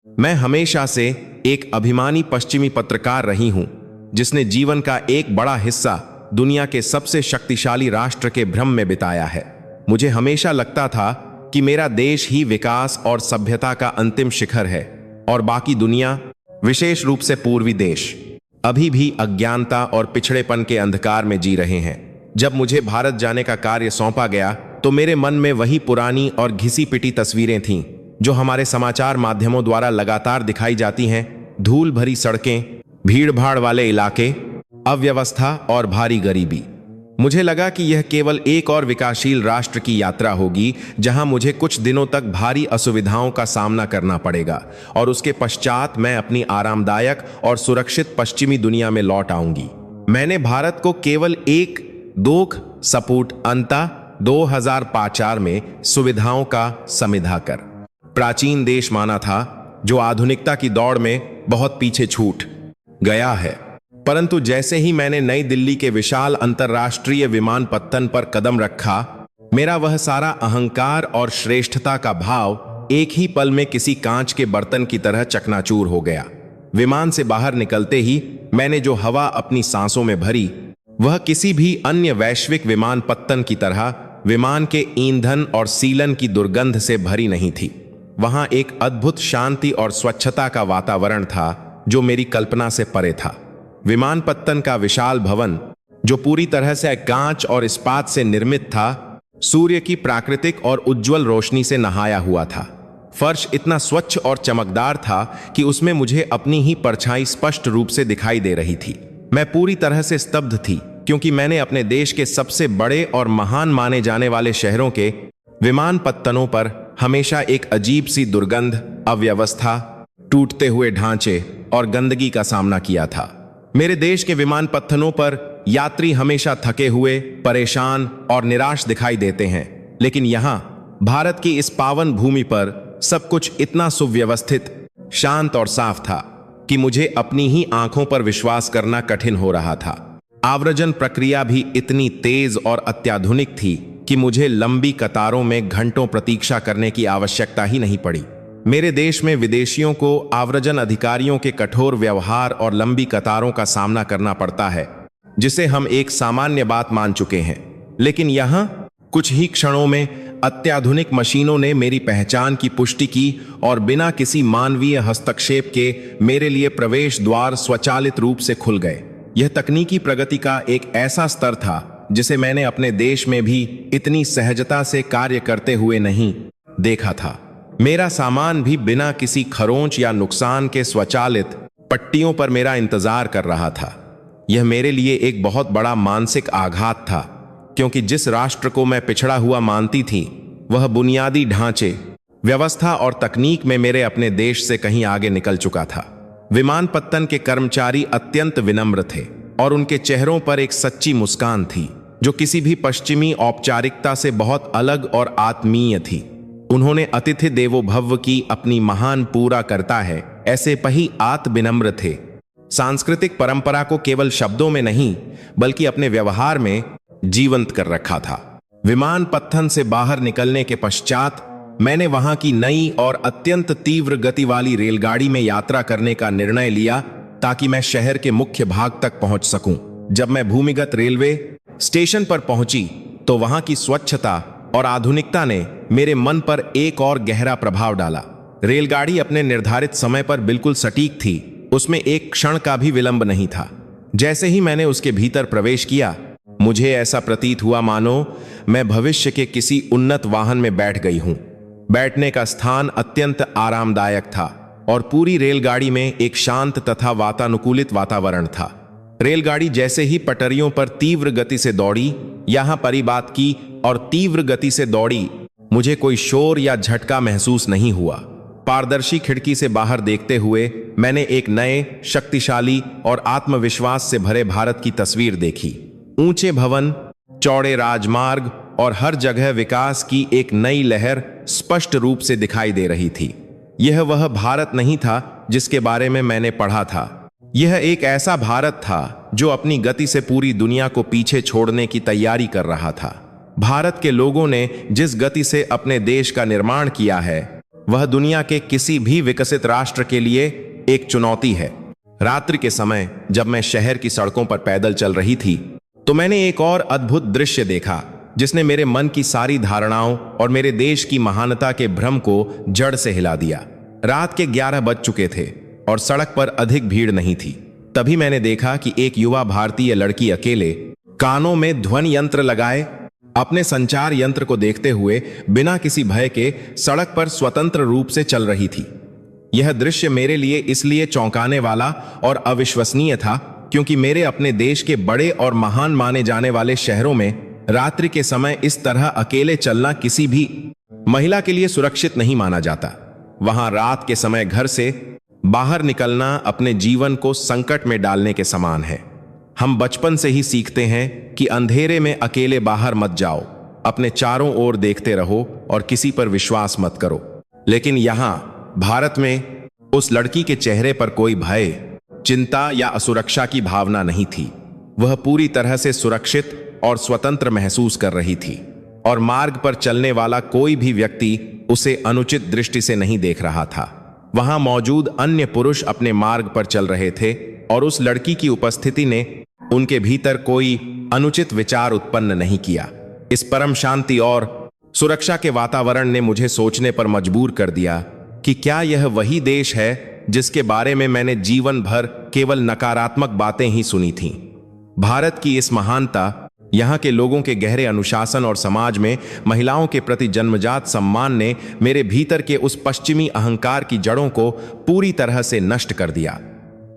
मैं हमेशा से एक अभिमानी पश्चिमी पत्रकार रही हूं, जिसने जीवन का एक बड़ा हिस्सा दुनिया के सबसे शक्तिशाली राष्ट्र के भ्रम में बिताया है। मुझे हमेशा लगता था कि मेरा देश ही विकास और सभ्यता का अंतिम शिखर है और बाकी दुनिया, विशेष रूप से पूर्वी देश, अभी भी अज्ञानता और पिछड़ेपन के अंधकार में जी रहे हैं। जब मुझे भारत जाने का कार्य सौंपा गया तो मेरे मन में वही पुरानी और घिसी पिटी तस्वीरें थीं जो हमारे समाचार माध्यमों द्वारा लगातार दिखाई जाती हैं। धूल भरी सड़कें, भीड़-भाड़ वाले इलाके, अव्यवस्था और भारी गरीबी। मुझे लगा कि यह केवल एक और विकासशील राष्ट्र की यात्रा होगी जहां मुझे कुछ दिनों तक भारी असुविधाओं का सामना करना पड़ेगा और उसके पश्चात मैं अपनी आरामदायक और सुरक्षित पश्चिमी दुनिया में लौट आऊंगी। मैंने भारत को केवल एक दोख सपूट अंता 2004 में सुविधाओं का समिधा कर प्राचीन देश माना था, जो आधुनिकता की दौड़ में बहुत पीछे छूट गया है। परंतु जैसे ही मैंने नई दिल्ली के विशाल अंतर्राष्ट्रीय विमानपत्तन पर कदम रखा, मेरा वह सारा अहंकार और श्रेष्ठता का भाव एक ही पल में किसी कांच के बर्तन की तरह चकनाचूर हो गया। विमान से बाहर निकलते ही मैंने जो हवा अपनी सांसों में भरी, वह किसी भी अन्य वैश्विक विमानपत्तन की तरह विमान के ईंधन और सीलन की दुर्गंध से भरी नहीं थी। वहां एक अद्भुत शांति और स्वच्छता का वातावरण था जो मेरी कल्पना से परे था। विमानपत्तन का विशाल भवन, जो पूरी तरह से कांच और इस्पात से निर्मित था, सूर्य की प्राकृतिक और उज्जवल रोशनी से नहाया हुआ था। फर्श इतना स्वच्छ और चमकदार था कि उसमें मुझे अपनी ही परछाई स्पष्ट रूप से दिखाई दे रही थी। मैं पूरी तरह से स्तब्ध थी, क्योंकि मैंने अपने देश के सबसे बड़े और महान माने जाने वाले शहरों के विमानपत्तनों पर हमेशा एक अजीब सी दुर्गंध, अव्यवस्था, टूटते हुए ढांचे और गंदगी का सामना किया था। मेरे देश के विमानपत्तनों पर यात्री हमेशा थके हुए, परेशान और निराश दिखाई देते हैं, लेकिन यहां भारत की इस पावन भूमि पर सब कुछ इतना सुव्यवस्थित, शांत और साफ था कि मुझे अपनी ही आंखों पर विश्वास करना कठिन हो रहा था। आव्रजन प्रक्रिया भी इतनी तेज और अत्याधुनिक थी कि मुझे लंबी कतारों में घंटों प्रतीक्षा करने की आवश्यकता ही नहीं पड़ी। मेरे देश में विदेशियों को आव्रजन अधिकारियों के कठोर व्यवहार और लंबी कतारों का सामना करना पड़ता है, जिसे हम एक सामान्य बात मान चुके हैं। लेकिन यहाँ कुछ ही क्षणों में अत्याधुनिक मशीनों ने मेरी पहचान की पुष्टि की और बिना किसी मानवीय हस्तक्षेप के मेरे लिए प्रवेश द्वार स्वचालित रूप से खुल गए। यह तकनीकी प्रगति का एक ऐसा स्तर था जिसे मैंने अपने देश में भी इतनी सहजता से कार्य करते हुए नहीं देखा था। मेरा सामान भी बिना किसी खरोंच या नुकसान के स्वचालित पट्टियों पर मेरा इंतजार कर रहा था। यह मेरे लिए एक बहुत बड़ा मानसिक आघात था, क्योंकि जिस राष्ट्र को मैं पिछड़ा हुआ मानती थी, वह बुनियादी ढांचे, व्यवस्था और तकनीक में मेरे अपने देश से कहीं आगे निकल चुका था। विमानपत्तन के कर्मचारी अत्यंत विनम्र थे और उनके चेहरों पर एक सच्ची मुस्कान थी जो किसी भी पश्चिमी औपचारिकता से बहुत अलग और आत्मीय थी। उन्होंने अतिथि देवो भव की अपनी महान पूरा करता है ऐसे पही आत विनम्र थे। सांस्कृतिक परंपरा को केवल शब्दों में नहीं, बल्कि अपने व्यवहार में जीवंत कर रखा था। विमानपत्तन से बाहर निकलने के पश्चात मैंने वहां की नई और अत्यंत तीव्र गति वाली रेलगाड़ी में यात्रा करने का निर्णय लिया ताकि मैं शहर के मुख्य भाग तक पहुंच सकूं। जब मैं भूमिगत रेलवे स्टेशन पर पहुंची तो वहां की स्वच्छता और आधुनिकता ने मेरे मन पर एक और गहरा प्रभाव डाला। रेलगाड़ी अपने निर्धारित समय पर बिल्कुल सटीक थी, उसमें एक क्षण का भी विलंब नहीं था। जैसे ही मैंने उसके भीतर प्रवेश किया, मुझे ऐसा प्रतीत हुआ मानो मैं भविष्य के किसी उन्नत वाहन में बैठ गई हूं। बैठने का स्थान अत्यंत आरामदायक था और पूरी रेलगाड़ी में एक शांत तथा वातानुकूलित वातावरण था। रेलगाड़ी जैसे ही पटरियों पर तीव्र गति से दौड़ी, यहां परिबात की और तीव्र गति से दौड़ी, मुझे कोई शोर या झटका महसूस नहीं हुआ। पारदर्शी खिड़की से बाहर देखते हुए मैंने एक नए, शक्तिशाली और आत्मविश्वास से भरे भारत की तस्वीर देखी। ऊंचे भवन, चौड़े राजमार्ग और हर जगह विकास की एक नई लहर स्पष्ट रूप से दिखाई दे रही थी। यह वह भारत नहीं था जिसके बारे में मैंने पढ़ा था। यह एक ऐसा भारत था जो अपनी गति से पूरी दुनिया को पीछे छोड़ने की तैयारी कर रहा था। भारत के लोगों ने जिस गति से अपने देश का निर्माण किया है, वह दुनिया के किसी भी विकसित राष्ट्र के लिए एक चुनौती है। रात्रि के समय जब मैं शहर की सड़कों पर पैदल चल रही थी तो मैंने एक और अद्भुत दृश्य देखा जिसने मेरे मन की सारी धारणाओं और मेरे देश की महानता के भ्रम को जड़ से हिला दिया। रात के 11 बज चुके थे और सड़क पर अधिक भीड़ नहीं थी। तभी मैंने देखा कि एक युवा भारतीय लड़की अकेले कानों में ध्वनि यंत्र लगाए अपने संचार यंत्र को देखते हुए बिना किसी भय के सड़क पर स्वतंत्र रूप से चल रही थी। यह दृश्य मेरे लिए इसलिए चौंकाने वाला और अविश्वसनीय था क्योंकि मेरे अपने देश के बड़े और महान माने जाने वाले शहरों में रात्रि के समय इस तरह अकेले चलना किसी भी महिला के लिए सुरक्षित नहीं माना जाता। वहां रात के समय घर से बाहर निकलना अपने जीवन को संकट में डालने के समान है। हम बचपन से ही सीखते हैं कि अंधेरे में अकेले बाहर मत जाओ, अपने चारों ओर देखते रहो और किसी पर विश्वास मत करो। लेकिन यहां भारत में उस लड़की के चेहरे पर कोई भय, चिंता या असुरक्षा की भावना नहीं थी। वह पूरी तरह से सुरक्षित और स्वतंत्र महसूस कर रही थी और मार्ग पर चलने वाला कोई भी व्यक्ति उसे अनुचित दृष्टि से नहीं देख रहा था। वहां मौजूद अन्य पुरुष अपने मार्ग पर चल रहे थे और उस लड़की की उपस्थिति ने उनके भीतर कोई अनुचित विचार उत्पन्न नहीं किया। इस परम शांति और सुरक्षा के वातावरण ने मुझे सोचने पर मजबूर कर दिया कि क्या यह वही देश है जिसके बारे में मैंने जीवन भर केवल नकारात्मक बातें ही सुनी थीं। भारत की इस महानता, यहाँ के लोगों के गहरे अनुशासन और समाज में महिलाओं के प्रति जन्मजात सम्मान ने मेरे भीतर के उस पश्चिमी अहंकार की जड़ों को पूरी तरह से नष्ट कर दिया।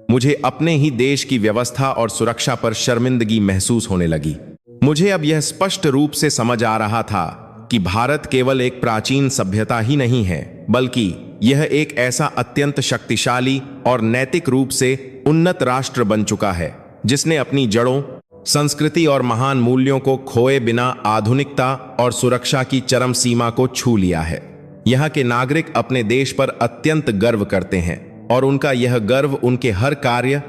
मुझे अपने ही देश की व्यवस्था और सुरक्षा पर शर्मिंदगी महसूस होने लगी। मुझे अब यह स्पष्ट रूप से समझ आ रहा था कि भारत केवल एक प्राचीन सभ्यता ही नहीं है, बल्कि यह एक ऐसा अत्यंत शक्तिशाली और नैतिक रूप से उन्नत राष्ट्र बन चुका है जिसने अपनी जड़ों, संस्कृति और महान मूल्यों को खोए बिना आधुनिकता और सुरक्षा की चरम सीमा को छू लिया है। यहाँ के नागरिक अपने देश पर अत्यंत गर्व करते हैं और उनका यह गर्व उनके हर कार्य,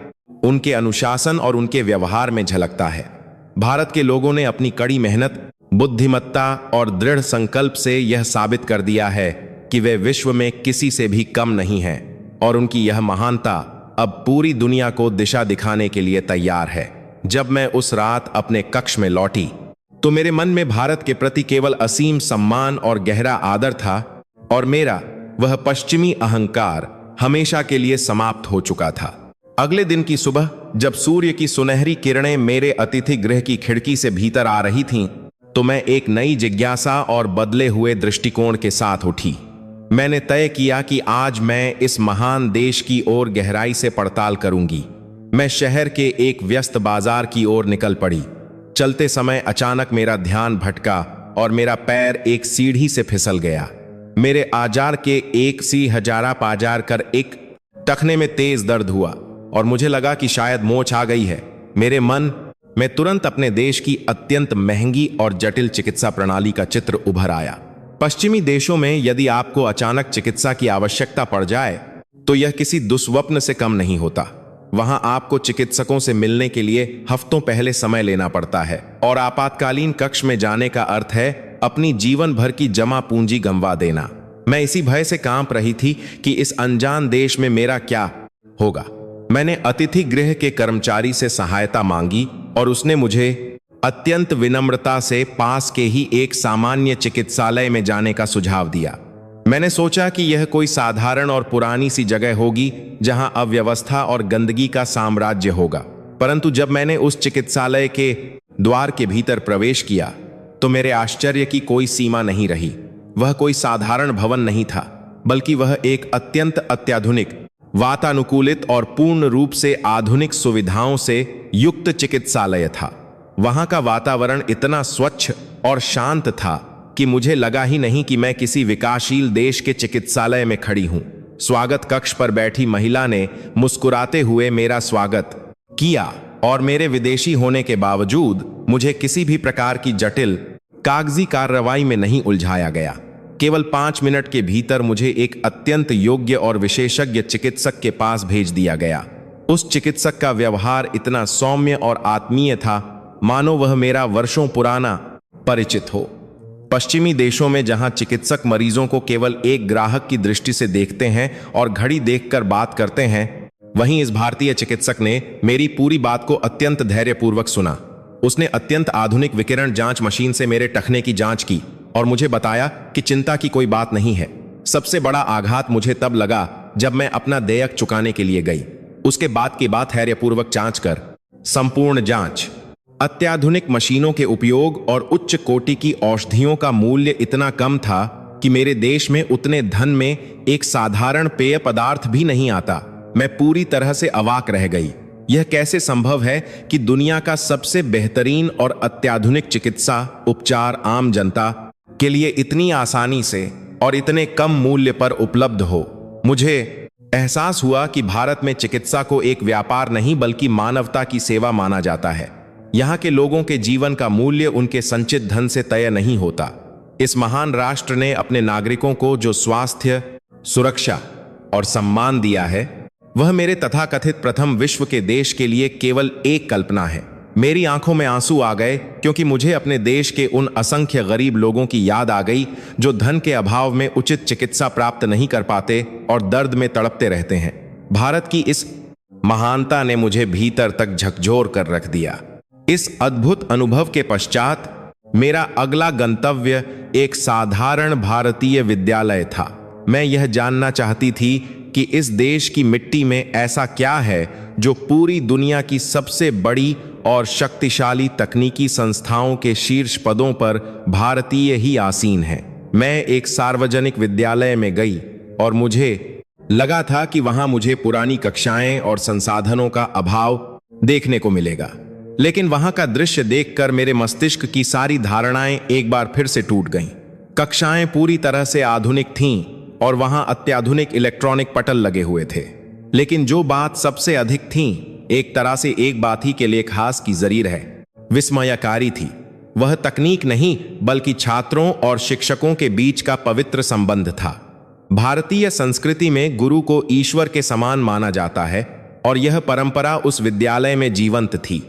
उनके अनुशासन और उनके व्यवहार में झलकता है। भारत के लोगों ने अपनी कड़ी मेहनत, बुद्धिमत्ता और दृढ़ संकल्प से यह साबित कर दिया है कि वे विश्व में किसी से भी कम नहीं हैं और उनकी यह महानता अब पूरी दुनिया को दिशा दिखाने के लिए तैयार है। जब मैं उस रात अपने कक्ष में लौटी तो मेरे मन में भारत के प्रति केवल असीम सम्मान और गहरा आदर था और मेरा वह पश्चिमी अहंकार हमेशा के लिए समाप्त हो चुका था। अगले दिन की सुबह जब सूर्य की सुनहरी किरणें मेरे अतिथि गृह की खिड़की से भीतर आ रही थीं, तो मैं एक नई जिज्ञासा और बदले हुए दृष्टिकोण के साथ उठी। मैंने तय किया कि आज मैं इस महान देश की ओर गहराई से पड़ताल करूंगी। मैं शहर के एक व्यस्त बाजार की ओर निकल पड़ी। चलते समय अचानक मेरा ध्यान भटका और मेरा पैर एक सीढ़ी से फिसल गया। मेरे आजार के एक सी हजारा पाजार कर एक टखने में तेज दर्द हुआ और मुझे लगा कि शायद मोच आ गई है। मेरे मन में तुरंत अपने देश की अत्यंत महंगी और जटिल चिकित्सा प्रणाली का चित्र उभर आया। पश्चिमी देशों में यदि आपको अचानक चिकित्सा की आवश्यकता पड़ जाए तो यह किसी दुस्वप्न से कम नहीं होता। वहां आपको चिकित्सकों से मिलने के लिए हफ्तों पहले समय लेना पड़ता है और आपातकालीन कक्ष में जाने का अर्थ है अपनी जीवन भर की जमा पूंजी गंवा देना। मैं इसी भय से कांप रही थी कि इस अनजान देश में मेरा क्या होगा। मैंने अतिथि गृह के कर्मचारी से सहायता मांगी और उसने मुझे अत्यंत विनम्रता से पास के ही एक सामान्य चिकित्सालय में जाने का सुझाव दिया। मैंने सोचा कि यह कोई साधारण और पुरानी सी जगह होगी जहां अव्यवस्था और गंदगी का साम्राज्य होगा, परंतु जब मैंने उस चिकित्सालय के द्वार के भीतर प्रवेश किया तो मेरे आश्चर्य की कोई सीमा नहीं रही। वह कोई साधारण भवन नहीं था, बल्कि वह एक अत्यंत अत्याधुनिक, वातानुकूलित और पूर्ण रूप से आधुनिक सुविधाओं से युक्त चिकित्सालय था। वहां का वातावरण इतना स्वच्छ और शांत था कि मुझे लगा ही नहीं कि मैं किसी विकासशील देश के चिकित्सालय में खड़ी हूं। स्वागत कक्ष पर बैठी महिला ने मुस्कुराते हुए मेरा स्वागत किया और मेरे विदेशी होने के बावजूद मुझे किसी भी प्रकार की जटिल कागजी कार्रवाई में नहीं उलझाया गया। केवल 5 मिनट के भीतर मुझे एक अत्यंत योग्य और विशेषज्ञ चिकित्सक के पास भेज दिया गया। उस चिकित्सक का व्यवहार इतना सौम्य और आत्मीय था मानो वह मेरा वर्षों पुराना परिचित हो। पश्चिमी देशों में जहां चिकित्सक मरीजों को केवल एक ग्राहक की दृष्टि से देखते हैं और घड़ी देखकर बात करते हैं, वहीं इस भारतीय चिकित्सक ने मेरी पूरी बात को अत्यंत धैर्यपूर्वक सुना। उसने अत्यंत आधुनिक विकिरण जांच मशीन से मेरे टखने की जांच की और मुझे बताया कि चिंता की कोई बात नहीं है। सबसे बड़ा आघात मुझे तब लगा जब मैं अपना देयक चुकाने के लिए गई। उसके बाद की बात धैर्यपूर्वक जांच कर संपूर्ण जांच, अत्याधुनिक मशीनों के उपयोग और उच्च कोटि की औषधियों का मूल्य इतना कम था कि मेरे देश में उतने धन में एक साधारण पेय पदार्थ भी नहीं आता। मैं पूरी तरह से अवाक रह गई। यह कैसे संभव है कि दुनिया का सबसे बेहतरीन और अत्याधुनिक चिकित्सा उपचार आम जनता के लिए इतनी आसानी से और इतने कम मूल्य पर उपलब्ध हो। मुझे एहसास हुआ कि भारत में चिकित्सा को एक व्यापार नहीं बल्कि मानवता की सेवा माना जाता है। यहाँ के लोगों के जीवन का मूल्य उनके संचित धन से तय नहीं होता। इस महान राष्ट्र ने अपने नागरिकों को जो स्वास्थ्य, सुरक्षा और सम्मान दिया है, वह मेरे तथाकथित प्रथम विश्व के देश के लिए केवल एक कल्पना है। मेरी आंखों में आंसू आ गए क्योंकि मुझे अपने देश के उन असंख्य गरीब लोगों की याद आ गई जो धन के अभाव में उचित चिकित्सा प्राप्त नहीं कर पाते और दर्द में तड़पते रहते हैं। भारत की इस महानता ने मुझे भीतर तक झकझोर कर रख दिया। इस अद्भुत अनुभव के पश्चात मेरा अगला गंतव्य एक साधारण भारतीय विद्यालय था। मैं यह जानना चाहती थी कि इस देश की मिट्टी में ऐसा क्या है जो पूरी दुनिया की सबसे बड़ी और शक्तिशाली तकनीकी संस्थाओं के शीर्ष पदों पर भारतीय ही आसीन है। मैं एक सार्वजनिक विद्यालय में गई और मुझे लगा था कि वहां मुझे पुरानी कक्षाएं और संसाधनों का अभाव देखने को मिलेगा, लेकिन वहां का दृश्य देखकर मेरे मस्तिष्क की सारी धारणाएं एक बार फिर से टूट गईं। कक्षाएं पूरी तरह से आधुनिक थीं और वहां अत्याधुनिक इलेक्ट्रॉनिक पटल लगे हुए थे, लेकिन जो बात सबसे अधिक थी, एक तरह से एक बात ही के लिए खास की जरीर है, विस्मयकारी थी। वह तकनीक नहीं बल्कि छात्रों और शिक्षकों के बीच का पवित्र संबंध था। भारतीय संस्कृति में गुरु को ईश्वर के समान माना जाता है और यह परंपरा उस विद्यालय में जीवंत थी।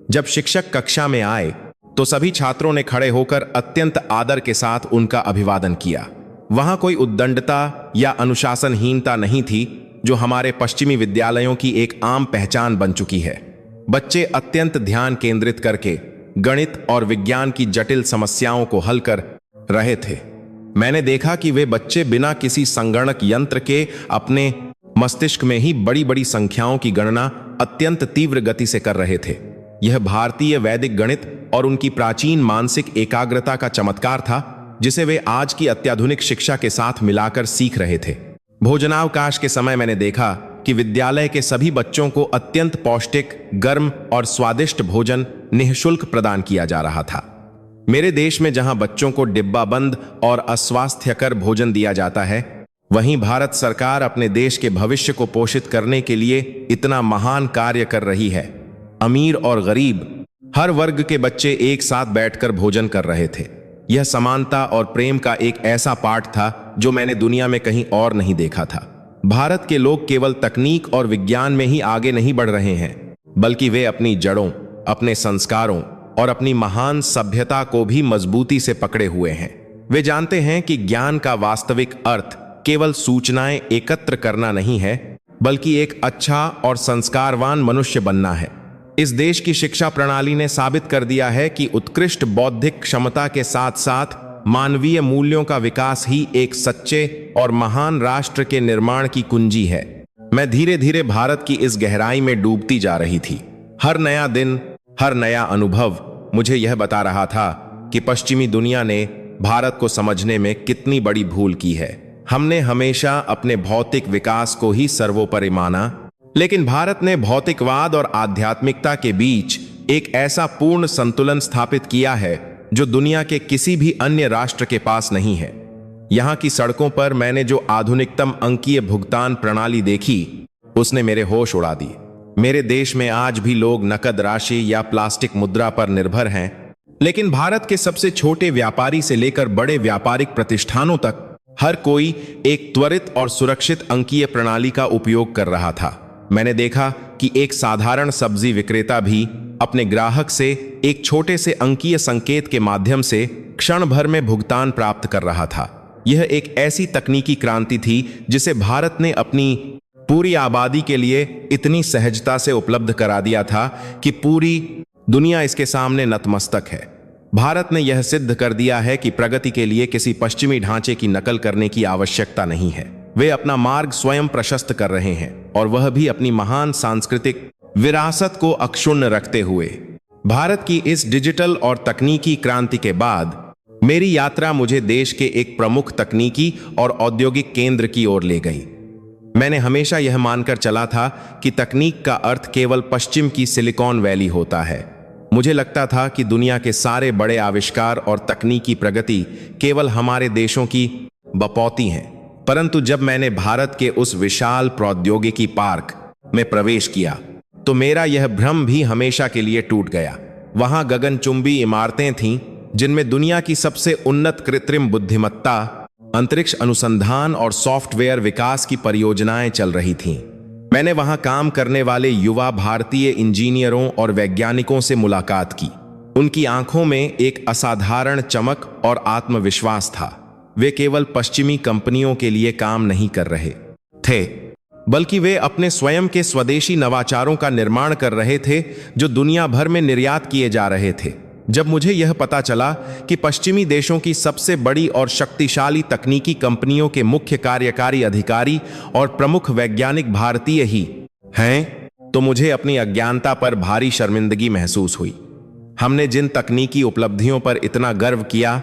जब शिक्षक कक्षा में आए तो सभी छात्रों ने खड़े होकर अत्यंत आदर के साथ उनका अभिवादन किया। वहां कोई उद्दंडता या अनुशासनहीनता नहीं थी जो हमारे पश्चिमी विद्यालयों की एक आम पहचान बन चुकी है। बच्चे अत्यंत ध्यान केंद्रित करके गणित और विज्ञान की जटिल समस्याओं को हल कर रहे थे। मैंने देखा कि वे बच्चे बिना किसी संगणक यंत्र के अपने मस्तिष्क में ही बड़ी बड़ी संख्याओं की गणना अत्यंत तीव्र गति से कर रहे थे। यह भारतीय वैदिक गणित और उनकी प्राचीन मानसिक एकाग्रता का चमत्कार था जिसे वे आज की अत्याधुनिक शिक्षा के साथ मिलाकर सीख रहे थे। भोजनावकाश के समय मैंने देखा कि विद्यालय के सभी बच्चों को अत्यंत पौष्टिक, गर्म और स्वादिष्ट भोजन निःशुल्क प्रदान किया जा रहा था। मेरे देश में जहां बच्चों को डिब्बाबंद और अस्वास्थ्यकर भोजन दिया जाता है, वहीं भारत सरकार अपने देश के भविष्य को पोषित करने के लिए इतना महान कार्य कर रही है। अमीर और गरीब हर वर्ग के बच्चे एक साथ बैठकर भोजन कर रहे थे। यह समानता और प्रेम का एक ऐसा पाठ था जो मैंने दुनिया में कहीं और नहीं देखा था। भारत के लोग केवल तकनीक और विज्ञान में ही आगे नहीं बढ़ रहे हैं, बल्कि वे अपनी जड़ों, अपने संस्कारों और अपनी महान सभ्यता को भी मजबूती से पकड़े हुए हैं। वे जानते हैं कि ज्ञान का वास्तविक अर्थ केवल सूचनाएं एकत्र करना नहीं है, बल्कि एक अच्छा और संस्कारवान मनुष्य बनना है। इस देश की शिक्षा प्रणाली ने साबित कर दिया है कि उत्कृष्ट बौद्धिक क्षमता के साथ साथ मानवीय मूल्यों का विकास ही एक सच्चे और महान राष्ट्र के निर्माण की कुंजी है। मैं धीरे धीरे भारत की इस गहराई में डूबती जा रही थी। हर नया दिन, हर नया अनुभव मुझे यह बता रहा था कि पश्चिमी दुनिया ने भारत को समझने में कितनी बड़ी भूल की है। हमने हमेशा अपने भौतिक विकास को ही सर्वोपरि माना, लेकिन भारत ने भौतिकवाद और आध्यात्मिकता के बीच एक ऐसा पूर्ण संतुलन स्थापित किया है जो दुनिया के किसी भी अन्य राष्ट्र के पास नहीं है। यहाँ की सड़कों पर मैंने जो आधुनिकतम अंकीय भुगतान प्रणाली देखी, उसने मेरे होश उड़ा दिए। मेरे देश में आज भी लोग नकद राशि या प्लास्टिक मुद्रा पर निर्भर हैं, लेकिन भारत के सबसे छोटे व्यापारी से लेकर बड़े व्यापारिक प्रतिष्ठानों तक हर कोई एक त्वरित और सुरक्षित अंकीय प्रणाली का उपयोग कर रहा था। मैंने देखा कि एक साधारण सब्जी विक्रेता भी अपने ग्राहक से एक छोटे से अंकीय संकेत के माध्यम से क्षण भर में भुगतान प्राप्त कर रहा था। यह एक ऐसी तकनीकी क्रांति थी जिसे भारत ने अपनी पूरी आबादी के लिए इतनी सहजता से उपलब्ध करा दिया था कि पूरी दुनिया इसके सामने नतमस्तक है। भारत ने यह सिद्ध कर दिया है कि प्रगति के लिए किसी पश्चिमी ढांचे की नकल करने की आवश्यकता नहीं है। वे अपना मार्ग स्वयं प्रशस्त कर रहे हैं, और वह भी अपनी महान सांस्कृतिक विरासत को अक्षुण्ण रखते हुए। भारत की इस डिजिटल और तकनीकी क्रांति के बाद मेरी यात्रा मुझे देश के एक प्रमुख तकनीकी और औद्योगिक केंद्र की ओर ले गई। मैंने हमेशा यह मानकर चला था कि तकनीक का अर्थ केवल पश्चिम की सिलिकॉन वैली होता है। मुझे लगता था कि दुनिया के सारे बड़े आविष्कार और तकनीकी प्रगति केवल हमारे देशों की बपौती हैं। परंतु जब मैंने भारत के उस विशाल प्रौद्योगिकी पार्क में प्रवेश किया तो मेरा यह भ्रम भी हमेशा के लिए टूट गया। वहां गगनचुंबी इमारतें थीं जिनमें दुनिया की सबसे उन्नत कृत्रिम बुद्धिमत्ता, अंतरिक्ष अनुसंधान और सॉफ्टवेयर विकास की परियोजनाएं चल रही थीं। मैंने वहां काम करने वाले युवा भारतीय इंजीनियरों और वैज्ञानिकों से मुलाकात की। उनकी आंखों में एक असाधारण चमक और आत्मविश्वास था। वे केवल पश्चिमी कंपनियों के लिए काम नहीं कर रहे थे, बल्कि वे अपने स्वयं के स्वदेशी नवाचारों का निर्माण कर रहे थे जो दुनिया भर में निर्यात किए जा रहे थे। जब मुझे यह पता चला कि पश्चिमी देशों की सबसे बड़ी और शक्तिशाली तकनीकी कंपनियों के मुख्य कार्यकारी अधिकारी और प्रमुख वैज्ञानिक भारतीय ही हैं, तो मुझे अपनी अज्ञानता पर भारी शर्मिंदगी महसूस हुई। हमने जिन तकनीकी उपलब्धियों पर इतना गर्व किया,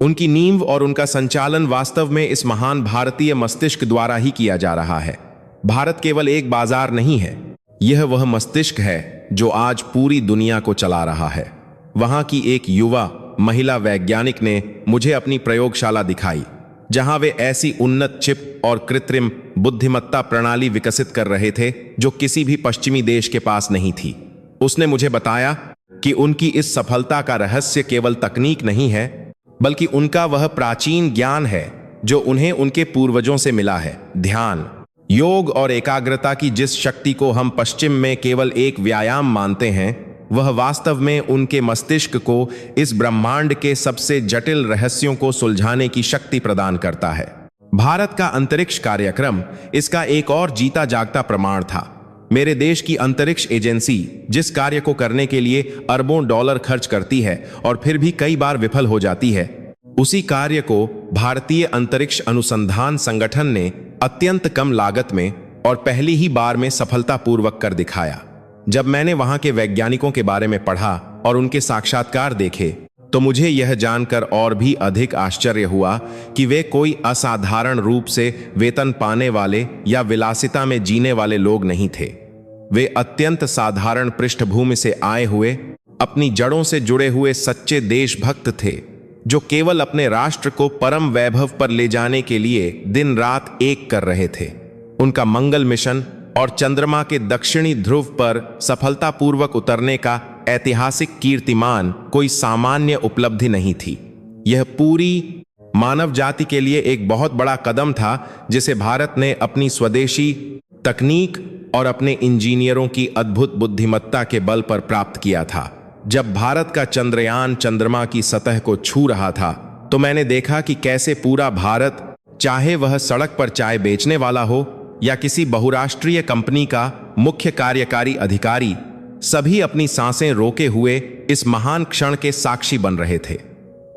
उनकी नींव और उनका संचालन वास्तव में इस महान भारतीय मस्तिष्क द्वारा ही किया जा रहा है। भारत केवल एक बाजार नहीं है, यह वह मस्तिष्क है जो आज पूरी दुनिया को चला रहा है। वहां की एक युवा महिला वैज्ञानिक ने मुझे अपनी प्रयोगशाला दिखाई, जहां वे ऐसी उन्नत चिप और कृत्रिम बुद्धिमत्ता प्रणाली विकसित कर रहे थे जो किसी भी पश्चिमी देश के पास नहीं थी। उसने मुझे बताया कि उनकी इस सफलता का रहस्य केवल तकनीक नहीं है, बल्कि उनका वह प्राचीन ज्ञान है जो उन्हें उनके पूर्वजों से मिला है। ध्यान, योग और एकाग्रता की जिस शक्ति को हम पश्चिम में केवल एक व्यायाम मानते हैं, वह वास्तव में उनके मस्तिष्क को इस ब्रह्मांड के सबसे जटिल रहस्यों को सुलझाने की शक्ति प्रदान करता है। भारत का अंतरिक्ष कार्यक्रम इसका एक और जीता जागता प्रमाण था। मेरे देश की अंतरिक्ष एजेंसी जिस कार्य को करने के लिए अरबों डॉलर खर्च करती है और फिर भी कई बार विफल हो जाती है, उसी कार्य को भारतीय अंतरिक्ष अनुसंधान संगठन ने अत्यंत कम लागत में और पहली ही बार में सफलतापूर्वक कर दिखाया। जब मैंने वहां के वैज्ञानिकों के बारे में पढ़ा और उनके साक्षात्कार देखे, तो मुझे यह जानकर और भी अधिक आश्चर्य हुआ कि वे कोई असाधारण रूप से वेतन पाने वाले या विलासिता में जीने वाले लोग नहीं थे। वे अत्यंत साधारण पृष्ठभूमि से आए हुए, अपनी जड़ों से जुड़े हुए सच्चे देशभक्त थे, जो केवल अपने राष्ट्र को परम वैभव पर ले जाने के लिए दिन रात एक कर रहे थे। उनका मंगल मिशन और चंद्रमा के दक्षिणी ध्रुव पर सफलतापूर्वक उतरने का ऐतिहासिक कीर्तिमान कोई सामान्य उपलब्धि नहीं थी। यह पूरी मानव जाति के लिए एक बहुत बड़ा कदम था, जिसे भारत ने अपनी स्वदेशी तकनीक और अपने इंजीनियरों की अद्भुत बुद्धिमत्ता के बल पर प्राप्त किया था। जब भारत का चंद्रयान चंद्रमा की सतह को छू रहा था, तो मैंने देखा कि कैसे पूरा भारत, चाहे वह सड़क पर चाय बेचने वाला हो या किसी बहुराष्ट्रीय कंपनी का मुख्य कार्यकारी अधिकारी, सभी अपनी सांसें रोके हुए इस महान क्षण के साक्षी बन रहे थे।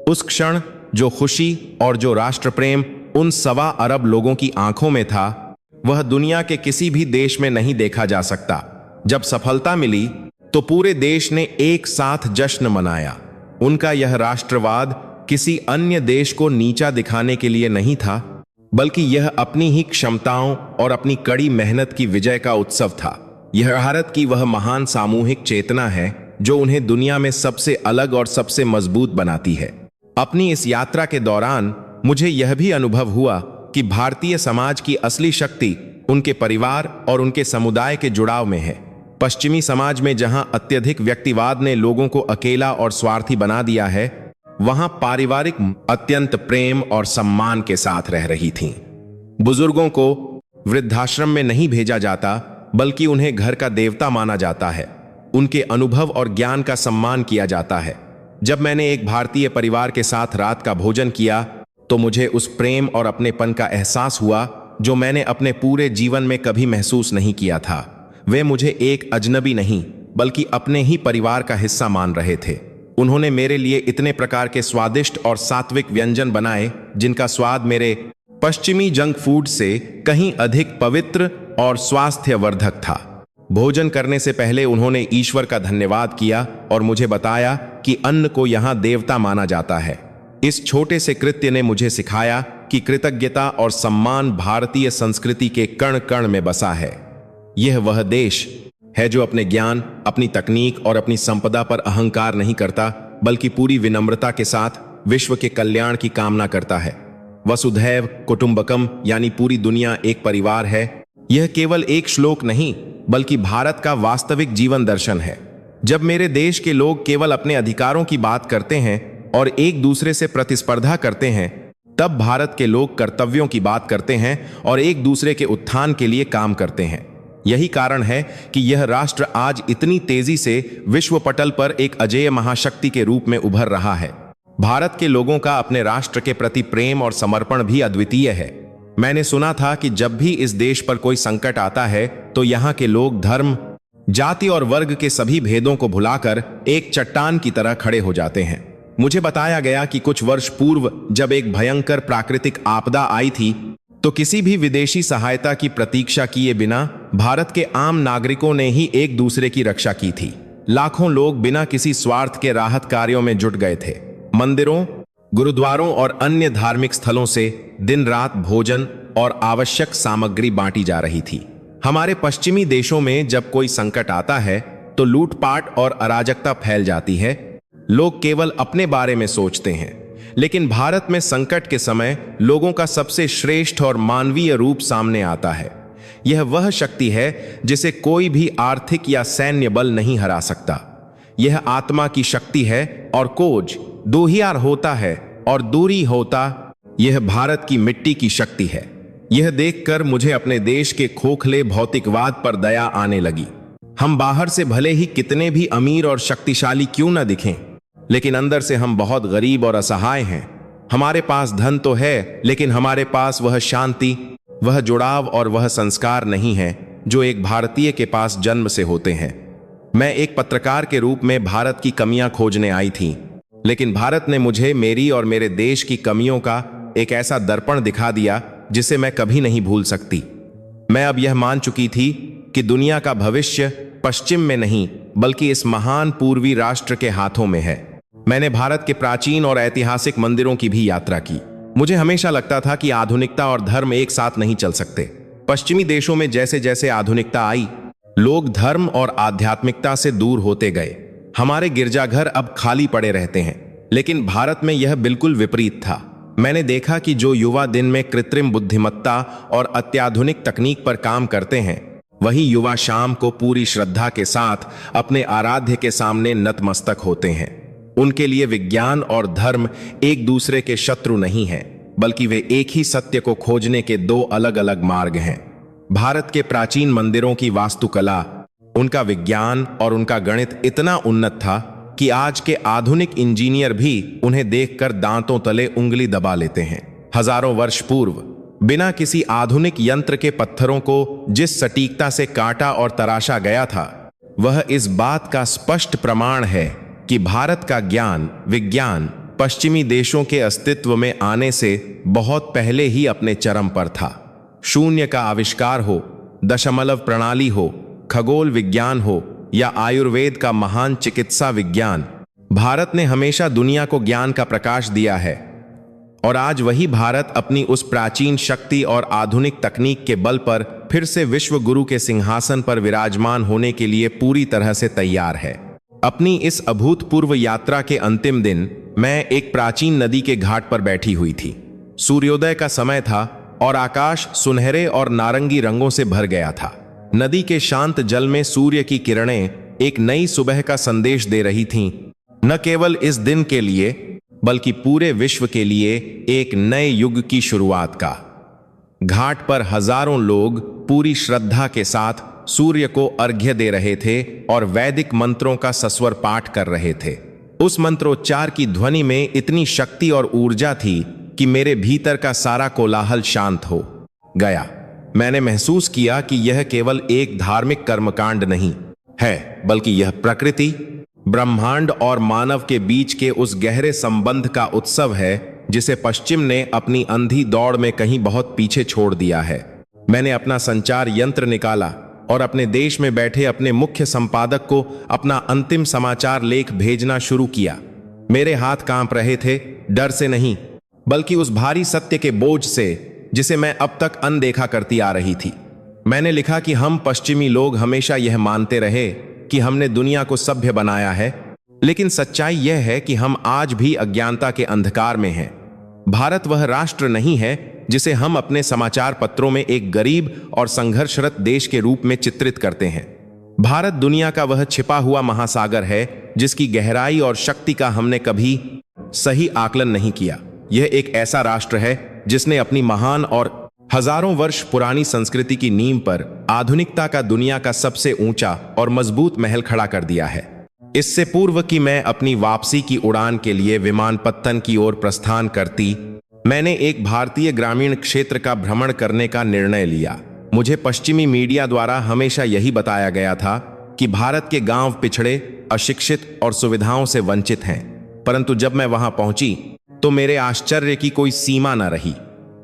उस क्षण जो खुशी और जो राष्ट्र प्रेम उन 1.25 अरब लोगों की आंखों में था, वह दुनिया के किसी भी देश में नहीं देखा जा सकता। जब सफलता मिली तो पूरे देश ने एक साथ जश्न मनाया। उनका यह राष्ट्रवाद किसी अन्य देश को नीचा दिखाने के लिए नहीं था, बल्कि यह अपनी ही क्षमताओं और अपनी कड़ी मेहनत की विजय का उत्सव था। यह भारत की वह महान सामूहिक चेतना है जो उन्हें दुनिया में सबसे अलग और सबसे मजबूत बनाती है। अपनी इस यात्रा के दौरान मुझे यह भी अनुभव हुआ कि भारतीय समाज की असली शक्ति उनके परिवार और उनके समुदाय के जुड़ाव में है। पश्चिमी समाज में जहां अत्यधिक व्यक्तिवाद ने लोगों को अकेला और स्वार्थी बना दिया है, वहां पारिवारिक अत्यंत प्रेम और सम्मान के साथ रह रही थीं। बुजुर्गों को वृद्धाश्रम में नहीं भेजा जाता, बल्कि उन्हें घर का देवता माना जाता है। उनके अनुभव और ज्ञान का सम्मान किया जाता है। जब मैंने एक भारतीय परिवार के साथ रात का भोजन किया तो मुझे उस प्रेम और अपनेपन का एहसास हुआ जो मैंने अपने पूरे जीवन में कभी महसूस नहीं किया था। वे मुझे एक अजनबी नहीं बल्कि अपने ही परिवार का हिस्सा मान रहे थे। उन्होंने मेरे लिए इतने प्रकार के स्वादिष्ट और सात्विक व्यंजन बनाए जिनका स्वाद मेरे पश्चिमी जंक फूड से कहीं अधिक पवित्र और स्वास्थ्यवर्धक था। भोजन करने से पहले उन्होंने ईश्वर का धन्यवाद किया और मुझे बताया कि अन्न को यहाँ देवता माना जाता है। इस छोटे से कृत्य ने मुझे सिखाया कि कृतज्ञता और सम्मान भारतीय संस्कृति के कण कण में बसा है। यह वह देश है जो अपने ज्ञान, अपनी तकनीक और अपनी संपदा पर अहंकार नहीं करता, बल्कि पूरी विनम्रता के साथ विश्व के कल्याण की कामना करता है। वसुधैव कुटुंबकम यानी पूरी दुनिया एक परिवार है। यह केवल एक श्लोक नहीं बल्कि भारत का वास्तविक जीवन दर्शन है। जब मेरे देश के लोग केवल अपने अधिकारों की बात करते हैं और एक दूसरे से प्रतिस्पर्धा करते हैं, तब भारत के लोग कर्तव्यों की बात करते हैं और एक दूसरे के उत्थान के लिए काम करते हैं। यही कारण है कि यह राष्ट्र आज इतनी तेजी से विश्व पटल पर एक अजेय महाशक्ति के रूप में उभर रहा है। भारत के लोगों का अपने राष्ट्र के प्रति प्रेम और समर्पण भी अद्वितीय है। मैंने सुना था कि जब भी इस देश पर कोई संकट आता है तो यहाँ के लोग धर्म, जाति और वर्ग के सभी भेदों को भुलाकर एक चट्टान की तरह खड़े हो जाते हैं। मुझे बताया गया कि कुछ वर्ष पूर्व जब एक भयंकर प्राकृतिक आपदा आई थी तो किसी भी विदेशी सहायता की प्रतीक्षा किए बिना भारत के आम नागरिकों ने ही एक दूसरे की रक्षा की थी। लाखों लोग बिना किसी स्वार्थ के राहत कार्यों में जुट गए थे। मंदिरों, गुरुद्वारों और अन्य धार्मिक स्थलों से दिन रात भोजन और आवश्यक सामग्री बांटी जा रही थी। हमारे पश्चिमी देशों में जब कोई संकट आता है तो लूटपाट और अराजकता फैल जाती है। लोग केवल अपने बारे में सोचते हैं, लेकिन भारत में संकट के समय लोगों का सबसे श्रेष्ठ और मानवीय रूप सामने आता है। यह वह शक्ति है जिसे कोई भी आर्थिक या सैन्य बल नहीं हरा सकता। यह आत्मा की शक्ति है और कोज दूहियार होता है और दूरी होता। यह भारत की मिट्टी की शक्ति है। यह देखकर मुझे अपने देश के खोखले भौतिकवाद पर दया आने लगी। हम बाहर से भले ही कितने भी अमीर और शक्तिशाली क्यों न दिखें, लेकिन अंदर से हम बहुत गरीब और असहाय हैं। हमारे पास धन तो है, लेकिन हमारे पास वह शांति, वह जुड़ाव और वह संस्कार नहीं है जो एक भारतीय के पास जन्म से होते हैं। मैं एक पत्रकार के रूप में भारत की कमियां खोजने आई थी, लेकिन भारत ने मुझे मेरी और मेरे देश की कमियों का एक ऐसा दर्पण दिखा दिया जिसे मैं कभी नहीं भूल सकती। मैं अब यह मान चुकी थी कि दुनिया का भविष्य पश्चिम में नहीं बल्कि इस महान पूर्वी राष्ट्र के हाथों में है। मैंने भारत के प्राचीन और ऐतिहासिक मंदिरों की भी यात्रा की। मुझे हमेशा लगता था कि आधुनिकता और धर्म एक साथ नहीं चल सकते। पश्चिमी देशों में जैसे जैसे आधुनिकता आई, लोग धर्म और आध्यात्मिकता से दूर होते गए। हमारे गिरजाघर अब खाली पड़े रहते हैं, लेकिन भारत में यह बिल्कुल विपरीत था। मैंने देखा कि जो युवा दिन में कृत्रिम बुद्धिमत्ता और अत्याधुनिक तकनीक पर काम करते हैं, वही युवा शाम को पूरी श्रद्धा के साथ अपने आराध्य के सामने नतमस्तक होते हैं। उनके लिए विज्ञान और धर्म एक दूसरे के शत्रु नहीं हैं, बल्कि वे एक ही सत्य को खोजने के दो अलग अलग मार्ग हैं। भारत के प्राचीन मंदिरों की वास्तुकला, उनका विज्ञान और उनका गणित इतना उन्नत था कि आज के आधुनिक इंजीनियर भी उन्हें देखकर दांतों तले उंगली दबा लेते हैं। हजारों वर्ष पूर्व बिना किसी आधुनिक यंत्र के पत्थरों को जिस सटीकता से काटा और तराशा गया था, वह इस बात का स्पष्ट प्रमाण है कि भारत का ज्ञान विज्ञान पश्चिमी देशों के अस्तित्व में आने से बहुत पहले ही अपने चरम पर था। शून्य का आविष्कार हो, दशमलव प्रणाली हो, खगोल विज्ञान हो या आयुर्वेद का महान चिकित्सा विज्ञान, भारत ने हमेशा दुनिया को ज्ञान का प्रकाश दिया है। और आज वही भारत अपनी उस प्राचीन शक्ति और आधुनिक तकनीक के बल पर फिर से विश्व गुरु के सिंहासन पर विराजमान होने के लिए पूरी तरह से तैयार है। अपनी इस अभूतपूर्व यात्रा के अंतिम दिन मैं एक प्राचीन नदी के घाट पर बैठी हुई थी। सूर्योदय का समय था और आकाश सुनहरे और नारंगी रंगों से भर गया था। नदी के शांत जल में सूर्य की किरणें एक नई सुबह का संदेश दे रही थीं, न केवल इस दिन के लिए बल्कि पूरे विश्व के लिए एक नए युग की शुरुआत का। घाट पर हजारों लोग पूरी श्रद्धा के साथ सूर्य को अर्घ्य दे रहे थे और वैदिक मंत्रों का सस्वर पाठ कर रहे थे। उस मंत्रोच्चार की ध्वनि में इतनी शक्ति और ऊर्जा थी कि मेरे भीतर का सारा कोलाहल शांत हो गया। मैंने महसूस किया कि यह केवल एक धार्मिक कर्मकांड नहीं है, बल्कि यह प्रकृति, ब्रह्मांड और मानव के बीच के उस गहरे संबंध का उत्सव है जिसे पश्चिम ने अपनी अंधी दौड़ में कहीं बहुत पीछे छोड़ दिया है। मैंने अपना संचार यंत्र निकाला और अपने देश में बैठे अपने मुख्य संपादक को अपना अंतिम समाचार लेख भेजना शुरू किया। मेरे हाथ कांप रहे थे, डर से नहीं, बल्कि उस भारी सत्य के बोझ से जिसे मैं अब तक अनदेखा करती आ रही थी। मैंने लिखा कि हम पश्चिमी लोग हमेशा यह मानते रहे कि हमने दुनिया को सभ्य बनाया है, लेकिन सच्चाई यह है कि हम आज भी अज्ञानता के अंधकार में हैं। भारत वह राष्ट्र नहीं है जिसे हम अपने समाचार पत्रों में एक गरीब और संघर्षरत देश के रूप में चित्रित करते हैं। भारत दुनिया का वह छिपा हुआ महासागर है जिसकी गहराई और शक्ति का हमने कभी सही आकलन नहीं किया। यह एक ऐसा राष्ट्र है जिसने अपनी महान और हजारों वर्ष पुरानी संस्कृति की नींव पर आधुनिकता का दुनिया का सबसे ऊंचा और मजबूत महल खड़ा कर दिया है। इससे पूर्व कि मैं अपनी वापसी की उड़ान के लिए विमानपत्तन की ओर प्रस्थान करती, मैंने एक भारतीय ग्रामीण क्षेत्र का भ्रमण करने का निर्णय लिया। मुझे पश्चिमी मीडिया द्वारा हमेशा यही बताया गया था कि भारत के गांव पिछड़े, अशिक्षित और सुविधाओं से वंचित हैं, परंतु जब मैं वहां पहुंची तो मेरे आश्चर्य की कोई सीमा न रही।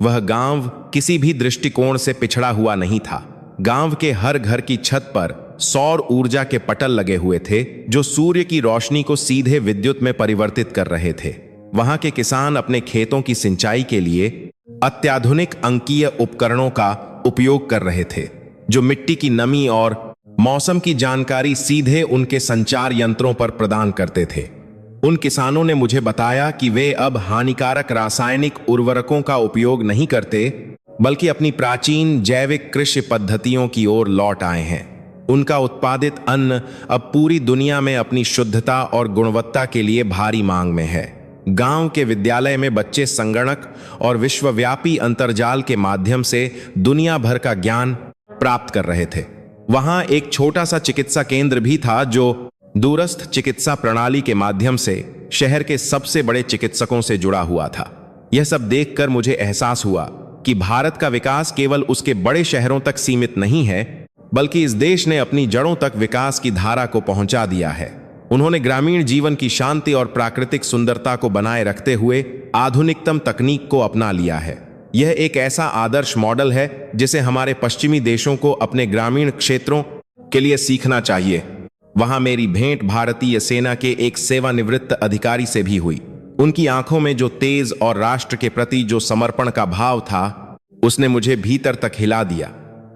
वह गांव किसी भी दृष्टिकोण से पिछड़ा हुआ नहीं था। गांव के हर घर की छत पर सौर ऊर्जा के पटल लगे हुए थे जो सूर्य की रोशनी को सीधे विद्युत में परिवर्तित कर रहे थे। वहां के किसान अपने खेतों की सिंचाई के लिए अत्याधुनिक अंकीय उपकरणों का उपयोग कर रहे थे, जो मिट्टी की नमी और मौसम की जानकारी सीधे उनके संचार यंत्रों पर प्रदान करते थे। उन किसानों ने मुझे बताया कि वे अब हानिकारक रासायनिक उर्वरकों का उपयोग नहीं करते, बल्कि अपनी प्राचीन जैविक कृषि पद्धतियों की ओर लौट आए हैं। उनका उत्पादित अन्न अब पूरी दुनिया में अपनी शुद्धता और गुणवत्ता के लिए भारी मांग में है। गांव के विद्यालय में बच्चे संगणक और विश्वव्यापी अंतर्जाल के माध्यम से दुनिया भर का ज्ञान प्राप्त कर रहे थे। वहां एक छोटा सा चिकित्सा केंद्र भी था जो दूरस्थ चिकित्सा प्रणाली के माध्यम से शहर के सबसे बड़े चिकित्सकों से जुड़ा हुआ था। यह सब देखकर मुझे एहसास हुआ कि भारत का विकास केवल उसके बड़े शहरों तक सीमित नहीं है, बल्कि इस देश ने अपनी जड़ों तक विकास की धारा को पहुंचा दिया है। उन्होंने ग्रामीण जीवन की शांति और प्राकृतिक सुंदरता को बनाए रखते हुए आधुनिकतम तकनीक को अपना लिया है। यह एक ऐसा आदर्श मॉडल है जिसे हमारे पश्चिमी देशों को अपने ग्रामीण क्षेत्रों के लिए सीखना चाहिए। वहां मेरी भेंट भारतीय सेना के एक सेवानिवृत्त अधिकारी से भी हुई। उनकी आंखों में जो तेज और राष्ट्र के प्रति जो समर्पण का भाव था, उसने मुझे भीतर तक हिला दिया।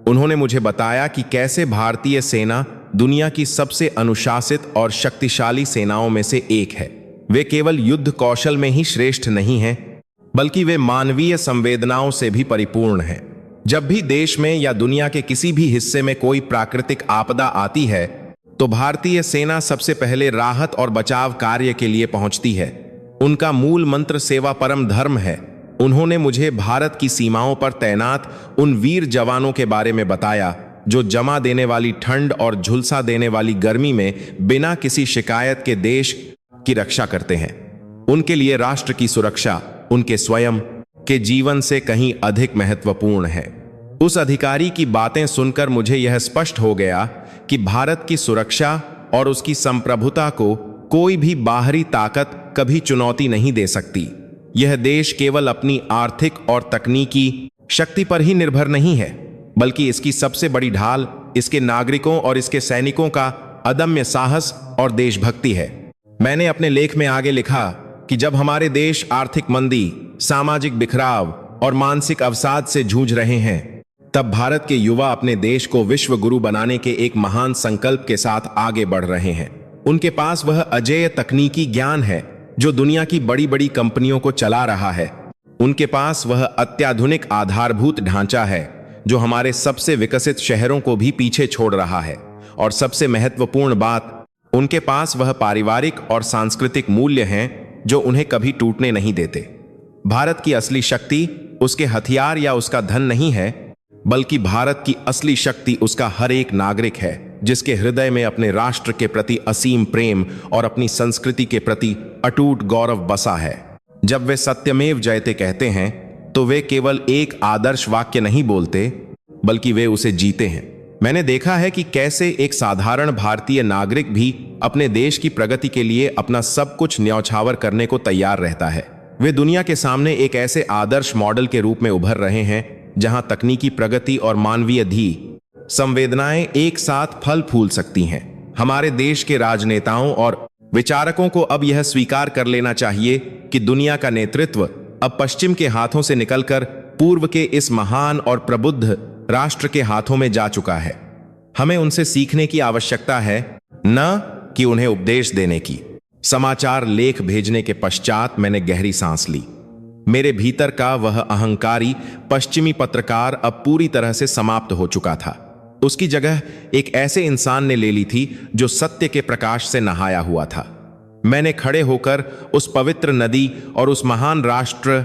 उन्होंने मुझे बताया कि कैसे भारतीय सेना दुनिया की सबसे अनुशासित और शक्तिशाली सेनाओं में से एक है। वे केवल युद्ध कौशल में ही श्रेष्ठ नहीं हैं, बल्कि वे मानवीय संवेदनाओं से भी परिपूर्ण हैं। जब भी देश में या दुनिया के किसी भी हिस्से में कोई प्राकृतिक आपदा आती है, तो भारतीय सेना सबसे पहले राहत और बचाव कार्य के लिए पहुंचती है। उनका मूल मंत्र सेवा परम धर्म है। उन्होंने मुझे भारत की सीमाओं पर तैनात उन वीर जवानों के बारे में बताया जो जमा देने वाली ठंड और झुलसा देने वाली गर्मी में बिना किसी शिकायत के देश की रक्षा करते हैं। उनके लिए राष्ट्र की सुरक्षा उनके स्वयं के जीवन से कहीं अधिक महत्वपूर्ण है। उस अधिकारी की बातें सुनकर मुझे यह स्पष्ट हो गया कि भारत की सुरक्षा और उसकी संप्रभुता को कोई भी बाहरी ताकत कभी चुनौती नहीं दे सकती। यह देश केवल अपनी आर्थिक और तकनीकी शक्ति पर ही निर्भर नहीं है, बल्कि इसकी सबसे बड़ी ढाल इसके नागरिकों और इसके सैनिकों का अदम्य साहस और देशभक्ति है। मैंने अपने लेख में आगे लिखा कि जब हमारे देश आर्थिक मंदी, सामाजिक बिखराव और मानसिक अवसाद से जूझ रहे हैं, तब भारत के युवा अपने देश को विश्व गुरु बनाने के एक महान संकल्प के साथ आगे बढ़ रहे हैं। उनके पास वह अजेय तकनीकी ज्ञान है जो दुनिया की बड़ी बड़ी कंपनियों को चला रहा है। उनके पास वह अत्याधुनिक आधारभूत ढांचा है जो हमारे सबसे विकसित शहरों को भी पीछे छोड़ रहा है। और सबसे महत्वपूर्ण बात, उनके पास वह पारिवारिक और सांस्कृतिक मूल्य हैं जो उन्हें कभी टूटने नहीं देते। भारत की असली शक्ति उसके हथियार या उसका धन नहीं है, बल्कि भारत की असली शक्ति उसका हर एक नागरिक है जिसके हृदय में अपने राष्ट्र के प्रति असीम प्रेम और अपनी संस्कृति के प्रति अटूट गौरव बसा है। जब वे सत्यमेव जयते कहते हैं तो वे केवल एक आदर्श वाक्य नहीं बोलते, बल्कि वे उसे जीते हैं। मैंने देखा है कि कैसे एक साधारण भारतीय नागरिक भी अपने देश की प्रगति के लिए अपना सब कुछ न्यौछावर करने को तैयार रहता है। वे दुनिया के सामने एक ऐसे आदर्श मॉडल के रूप में उभर रहे हैं जहां तकनीकी प्रगति और मानवीय संवेदनाएं एक साथ फल फूल सकती हैं। हमारे देश के राजनेताओं और विचारकों को अब यह स्वीकार कर लेना चाहिए कि दुनिया का नेतृत्व अब पश्चिम के हाथों से निकलकर पूर्व के इस महान और प्रबुद्ध राष्ट्र के हाथों में जा चुका है। हमें उनसे सीखने की आवश्यकता है, न कि उन्हें उपदेश देने की। समाचार लेख भेजने के पश्चात मैंने गहरी सांस ली। मेरे भीतर का वह अहंकारी पश्चिमी पत्रकार अब पूरी तरह से समाप्त हो चुका था। उसकी जगह एक ऐसे इंसान ने ले ली थी जो सत्य के प्रकाश से नहाया हुआ था। मैंने खड़े होकर उस पवित्र नदी और उस महान राष्ट्र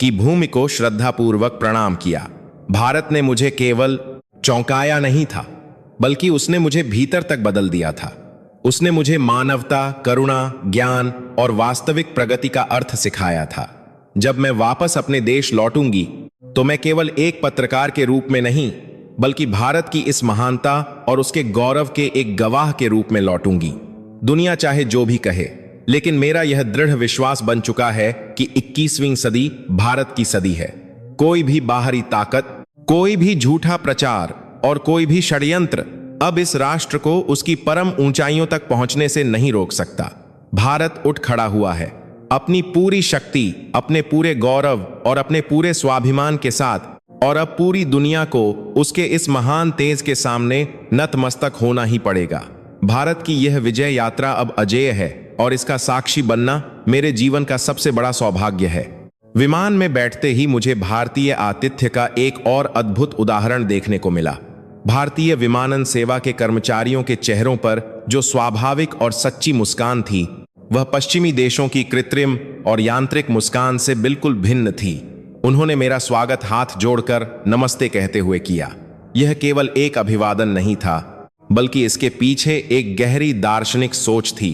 की भूमि को श्रद्धापूर्वक प्रणाम किया। भारत ने मुझे केवल चौंकाया नहीं था, बल्कि उसने मुझे भीतर तक बदल दिया था। उसने मुझे मानवता, करुणा, ज्ञान और वास्तविक प्रगति का अर्थ सिखाया था। जब मैं वापस अपने देश लौटूंगी तो मैं केवल एक पत्रकार के रूप में नहीं, बल्कि भारत की इस महानता और उसके गौरव के एक गवाह के रूप में लौटूंगी। दुनिया चाहे जो भी कहे, लेकिन मेरा यह दृढ़ विश्वास बन चुका है कि 21वीं सदी भारत की सदी है। कोई भी बाहरी ताकत, कोई भी झूठा प्रचार और कोई भी षड्यंत्र अब इस राष्ट्र को उसकी परम ऊंचाइयों तक पहुंचने से नहीं रोक सकता। भारत उठ खड़ा हुआ है, अपनी पूरी शक्ति, अपने पूरे गौरव और अपने पूरे स्वाभिमान के साथ, और अब पूरी दुनिया को उसके इस महान तेज के सामने नतमस्तक होना ही पड़ेगा। भारत की यह विजय यात्रा अब अजेय है और इसका साक्षी बनना मेरे जीवन का सबसे बड़ा सौभाग्य है। विमान में बैठते ही मुझे भारतीय आतिथ्य का एक और अद्भुत उदाहरण देखने को मिला। भारतीय विमानन सेवा के कर्मचारियों के चेहरों पर जो स्वाभाविक और सच्ची मुस्कान थी, वह पश्चिमी देशों की कृत्रिम और यांत्रिक मुस्कान से बिल्कुल भिन्न थी। उन्होंने मेरा स्वागत हाथ जोड़कर नमस्ते कहते हुए किया। यह केवल एक अभिवादन नहीं था, बल्कि इसके पीछे एक गहरी दार्शनिक सोच थी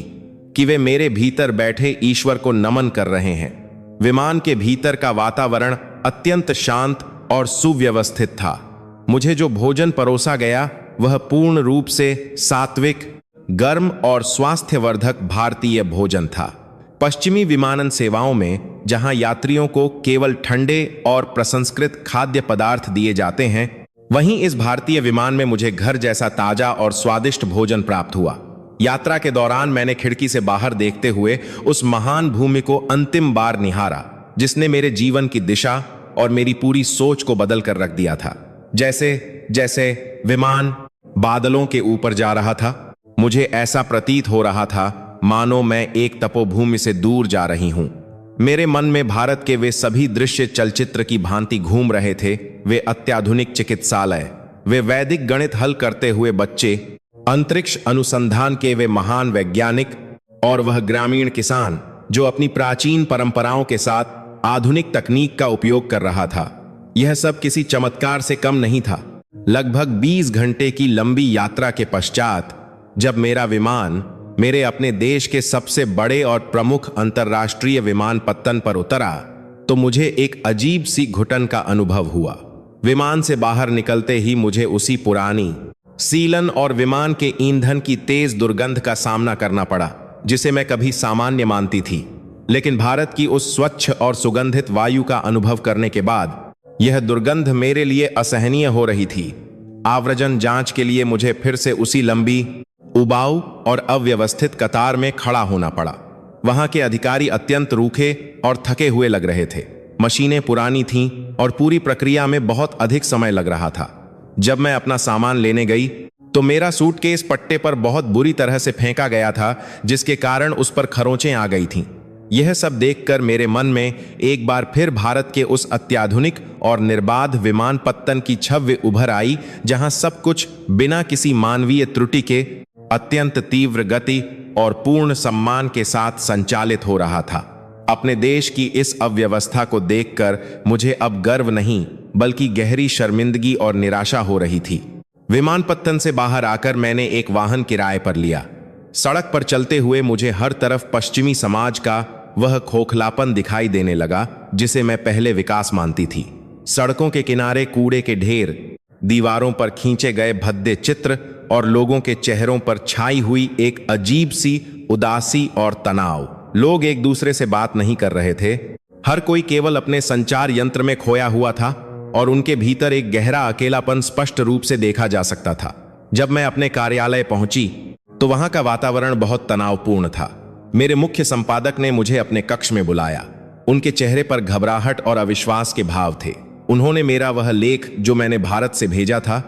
कि वे मेरे भीतर बैठे ईश्वर को नमन कर रहे हैं। विमान के भीतर का वातावरण अत्यंत शांत और सुव्यवस्थित था। मुझे जो भोजन परोसा गया वह पूर्ण रूप से सात्विक, गर्म और स्वास्थ्यवर्धक भारतीय भोजन था। पश्चिमी विमानन सेवाओं में जहां यात्रियों को केवल ठंडे और प्रसंस्कृत खाद्य पदार्थ दिए जाते हैं, वहीं इस भारतीय विमान में मुझे घर जैसा ताजा और स्वादिष्ट भोजन प्राप्त हुआ। यात्रा के दौरान मैंने खिड़की से बाहर देखते हुए उस महान भूमि को अंतिम बार निहारा, जिसने मेरे जीवन की दिशा और मेरी पूरी सोच को बदल कर रख दिया था। जैसे जैसे विमान बादलों के ऊपर जा रहा था, मुझे ऐसा प्रतीत हो रहा था मानो मैं एक तपोभूमि से दूर जा रही हूं। मेरे मन में भारत के वे सभी दृश्य चलचित्र की भांति घूम रहे थे। वे अत्याधुनिक चिकित्सालय, वे वैदिक गणित हल करते हुए बच्चे, अंतरिक्ष अनुसंधान के वे महान वैज्ञानिक, और वह ग्रामीण किसान जो अपनी प्राचीन परंपराओं के साथ आधुनिक तकनीक का उपयोग कर रहा था। यह सब किसी चमत्कार से कम नहीं था। लगभग 20 घंटे की लंबी यात्रा के पश्चात जब मेरा विमान मेरे अपने देश के सबसे बड़े और प्रमुख अंतर्राष्ट्रीय विमानपत्तन पर उतरा, तो मुझे एक अजीब सी घुटन का अनुभव हुआ। विमान से बाहर निकलते ही मुझे उसी पुरानी सीलन और विमान के ईंधन की तेज दुर्गंध का सामना करना पड़ा, जिसे मैं कभी सामान्य मानती थी। लेकिन भारत की उस स्वच्छ और सुगंधित वायु का अनुभव करने के बाद यह दुर्गंध मेरे लिए असहनीय हो रही थी। आव्रजन जांच के लिए मुझे फिर से उसी लंबी, उबाऊ और अव्यवस्थित कतार में खड़ा होना पड़ा। वहां के अधिकारी अत्यंत रूखे और थके हुए लग रहे थे। मशीनें पुरानी थीं और पूरी प्रक्रिया में बहुत अधिक समय लग रहा था। जब मैं अपना सामान लेने गई तो मेरा सूटकेस पट्टे पर बहुत बुरी तरह से फेंका गया था, जिसके कारण उस पर खरोंचें आ गई थीं। यह सब देखकर मेरे मन में एक बार फिर भारत के उस अत्याधुनिक और निर्बाध विमानपत्तन की छवि उभर आई, जहां सब कुछ बिना किसी मानवीय त्रुटि के अत्यंत तीव्र गति और पूर्ण सम्मान के साथ संचालित हो रहा था। अपने देश की इस अव्यवस्था को देखकर मुझे अब गर्व नहीं, बल्कि गहरी शर्मिंदगी और निराशा हो रही थी। विमानपत्तन से बाहर आकर मैंने एक वाहन किराए पर लिया। सड़क पर चलते हुए मुझे हर तरफ पश्चिमी समाज का वह खोखलापन दिखाई देने लगा जिसे मैं पहले विकास मानती थी। सड़कों के किनारे कूड़े के ढेर, दीवारों पर खींचे गए भद्दे चित्र और लोगों के चेहरों पर छाई हुई एक अजीब सी उदासी और तनाव। लोग एक दूसरे से बात नहीं कर रहे थे। हर कोई केवल अपने संचार यंत्र में खोया हुआ था और उनके भीतर एक गहरा अकेलापन स्पष्ट रूप से देखा जा सकता था। जब मैं अपने कार्यालय पहुंची तो वहां का वातावरण बहुत तनावपूर्ण था। मेरे मुख्य संपादक ने मुझे अपने कक्ष में बुलाया। उनके चेहरे पर घबराहट और अविश्वास के भाव थे। उन्होंने मेरा वह लेख जो मैंने भारत से भेजा था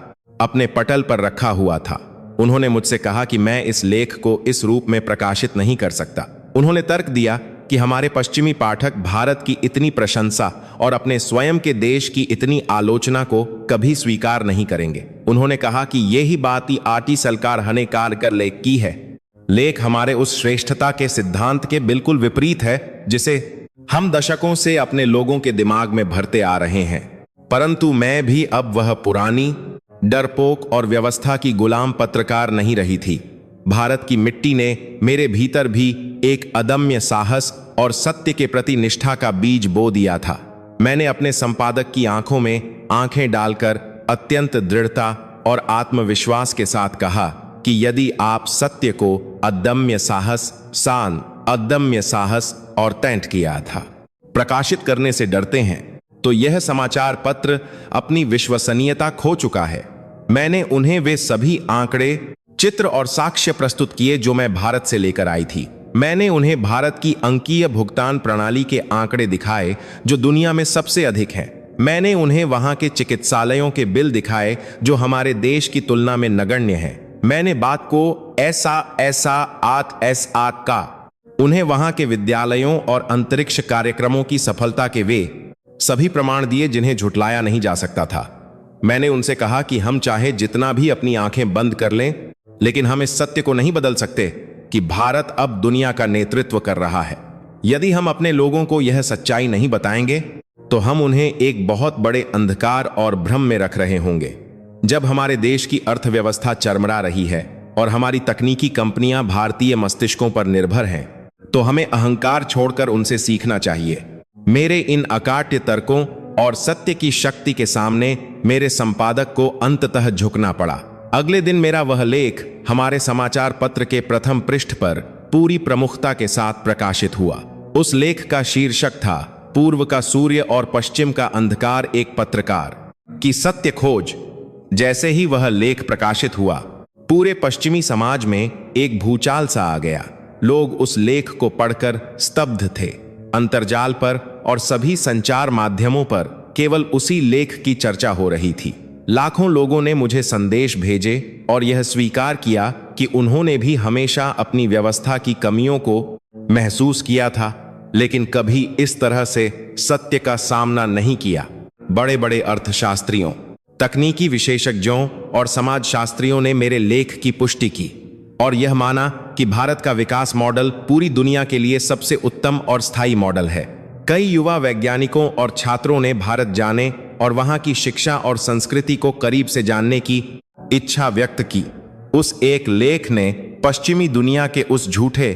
अपने पटल पर रखा हुआ था। उन्होंने मुझसे कहा कि मैं इस लेख को इस रूप में प्रकाशित नहीं कर सकता। उन्होंने तर्क दिया कि हमारे पश्चिमी पाठक भारत की इतनी प्रशंसा और अपने स्वयं के देश की इतनी आलोचना को कभी स्वीकार नहीं करेंगे। उन्होंने कहा कि यही बात ही आटी सलकार हने कार कर लेख की है। लेख हमारे उस श्रेष्ठता के सिद्धांत के बिल्कुल विपरीत है जिसे हम दशकों से अपने लोगों के दिमाग में भरते आ रहे हैं। परंतु मैं भी अब वह पुरानी डरपोक और व्यवस्था की गुलाम पत्रकार नहीं रही थी। भारत की मिट्टी ने मेरे भीतर भी एक अदम्य साहस और सत्य के प्रति निष्ठा का बीज बो दिया था। मैंने अपने संपादक की आंखों में आंखें डालकर अत्यंत दृढ़ता और आत्मविश्वास के साथ कहा कि यदि आप सत्य को अदम्य साहस और तैंट किया था प्रकाशित करने से डरते हैं तो यह समाचार पत्र अपनी विश्वसनीयता खो चुका है। मैंने उन्हें वे सभी आंकड़े, चित्र और साक्ष्य प्रस्तुत किए जो मैं भारत से लेकर आई थी। मैंने उन्हें भारत की अंकीय भुगतान प्रणाली के आंकड़े दिखाए जो दुनिया में सबसे अधिक हैं। मैंने उन्हें वहां के चिकित्सालयों के बिल दिखाए जो हमारे देश की तुलना में नगण्य हैं। मैंने बात को उन्हें वहां के विद्यालयों और अंतरिक्ष कार्यक्रमों की सफलता के वे सभी प्रमाण दिए जिन्हें झुटलाया नहीं जा सकता था। मैंने उनसे कहा कि हम चाहे जितना भी अपनी आंखें बंद कर लें, लेकिन हम इस सत्य को नहीं बदल सकते कि भारत अब दुनिया का नेतृत्व कर रहा है। यदि हम अपने लोगों को यह सच्चाई नहीं बताएंगे तो हम उन्हें एक बहुत बड़े अंधकार और भ्रम में रख रहे होंगे। जब हमारे देश की अर्थव्यवस्था चरमरा रही है और हमारी तकनीकी कंपनियां भारतीय मस्तिष्कों पर निर्भर हैं, तो हमें अहंकार छोड़कर उनसे सीखना चाहिए। मेरे इन अकाट्य तर्कों और सत्य की शक्ति के सामने मेरे संपादक को अंततः झुकना पड़ा। अगले दिन मेरा वह लेख हमारे समाचार पत्र के प्रथम पृष्ठ पर पूरी प्रमुखता के साथ प्रकाशित हुआ। उस लेख का शीर्षक था पूर्व का सूर्य और पश्चिम का अंधकार, एक पत्रकार की सत्य खोज। जैसे ही वह लेख प्रकाशित हुआ, पूरे पश्चिमी समाज में एक भूचाल सा आ गया। लोग उस लेख को पढ़कर स्तब्ध थे। अंतर्जाल पर और सभी संचार माध्यमों पर केवल उसी लेख की चर्चा हो रही थी। लाखों लोगों ने मुझे संदेश भेजे और यह स्वीकार किया कि उन्होंने भी हमेशा अपनी व्यवस्था की कमियों को महसूस किया था, लेकिन कभी इस तरह से सत्य का सामना नहीं किया। बड़े बड़े अर्थशास्त्रियों, तकनीकी विशेषज्ञों और समाजशास्त्रियों ने मेरे लेख की पुष्टि की और यह माना कि भारत का विकास मॉडल पूरी दुनिया के लिए सबसे उत्तम और स्थायी मॉडल है। कई युवा वैज्ञानिकों और छात्रों ने भारत जाने और वहां की शिक्षा और संस्कृति को करीब से जानने की इच्छा व्यक्त की। उस एक लेख ने पश्चिमी दुनिया के उस झूठे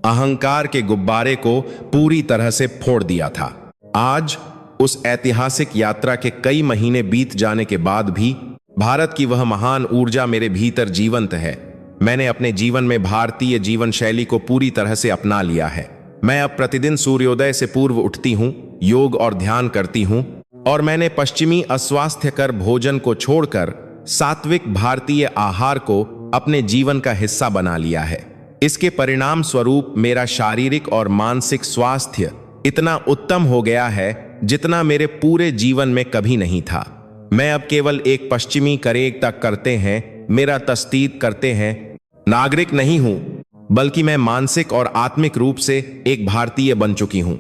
अहंकार के गुब्बारे को पूरी तरह से फोड़ दिया था। आज उस ऐतिहासिक यात्रा के कई महीने बीत जाने के बाद भी भारत की वह महान ऊर्जा मेरे भीतर जीवंत है। मैंने अपने जीवन में भारतीय जीवन शैली को पूरी तरह से अपना लिया है। मैं अब प्रतिदिन सूर्योदय से पूर्व उठती हूँ, योग और ध्यान करती हूँ और मैंने पश्चिमी अस्वास्थ्यकर भोजन को छोड़कर सात्विक भारतीय आहार को अपने जीवन का हिस्सा बना लिया है। इसके परिणाम स्वरूप मेरा शारीरिक और मानसिक स्वास्थ्य इतना उत्तम हो गया है जितना मेरे पूरे जीवन में कभी नहीं था। मैं अब केवल एक पश्चिमी करेक्ता करते हैं, मेरा तस्दीक करते हैं नागरिक नहीं हूं, बल्कि मैं मानसिक और आत्मिक रूप से एक भारतीय बन चुकी हूं।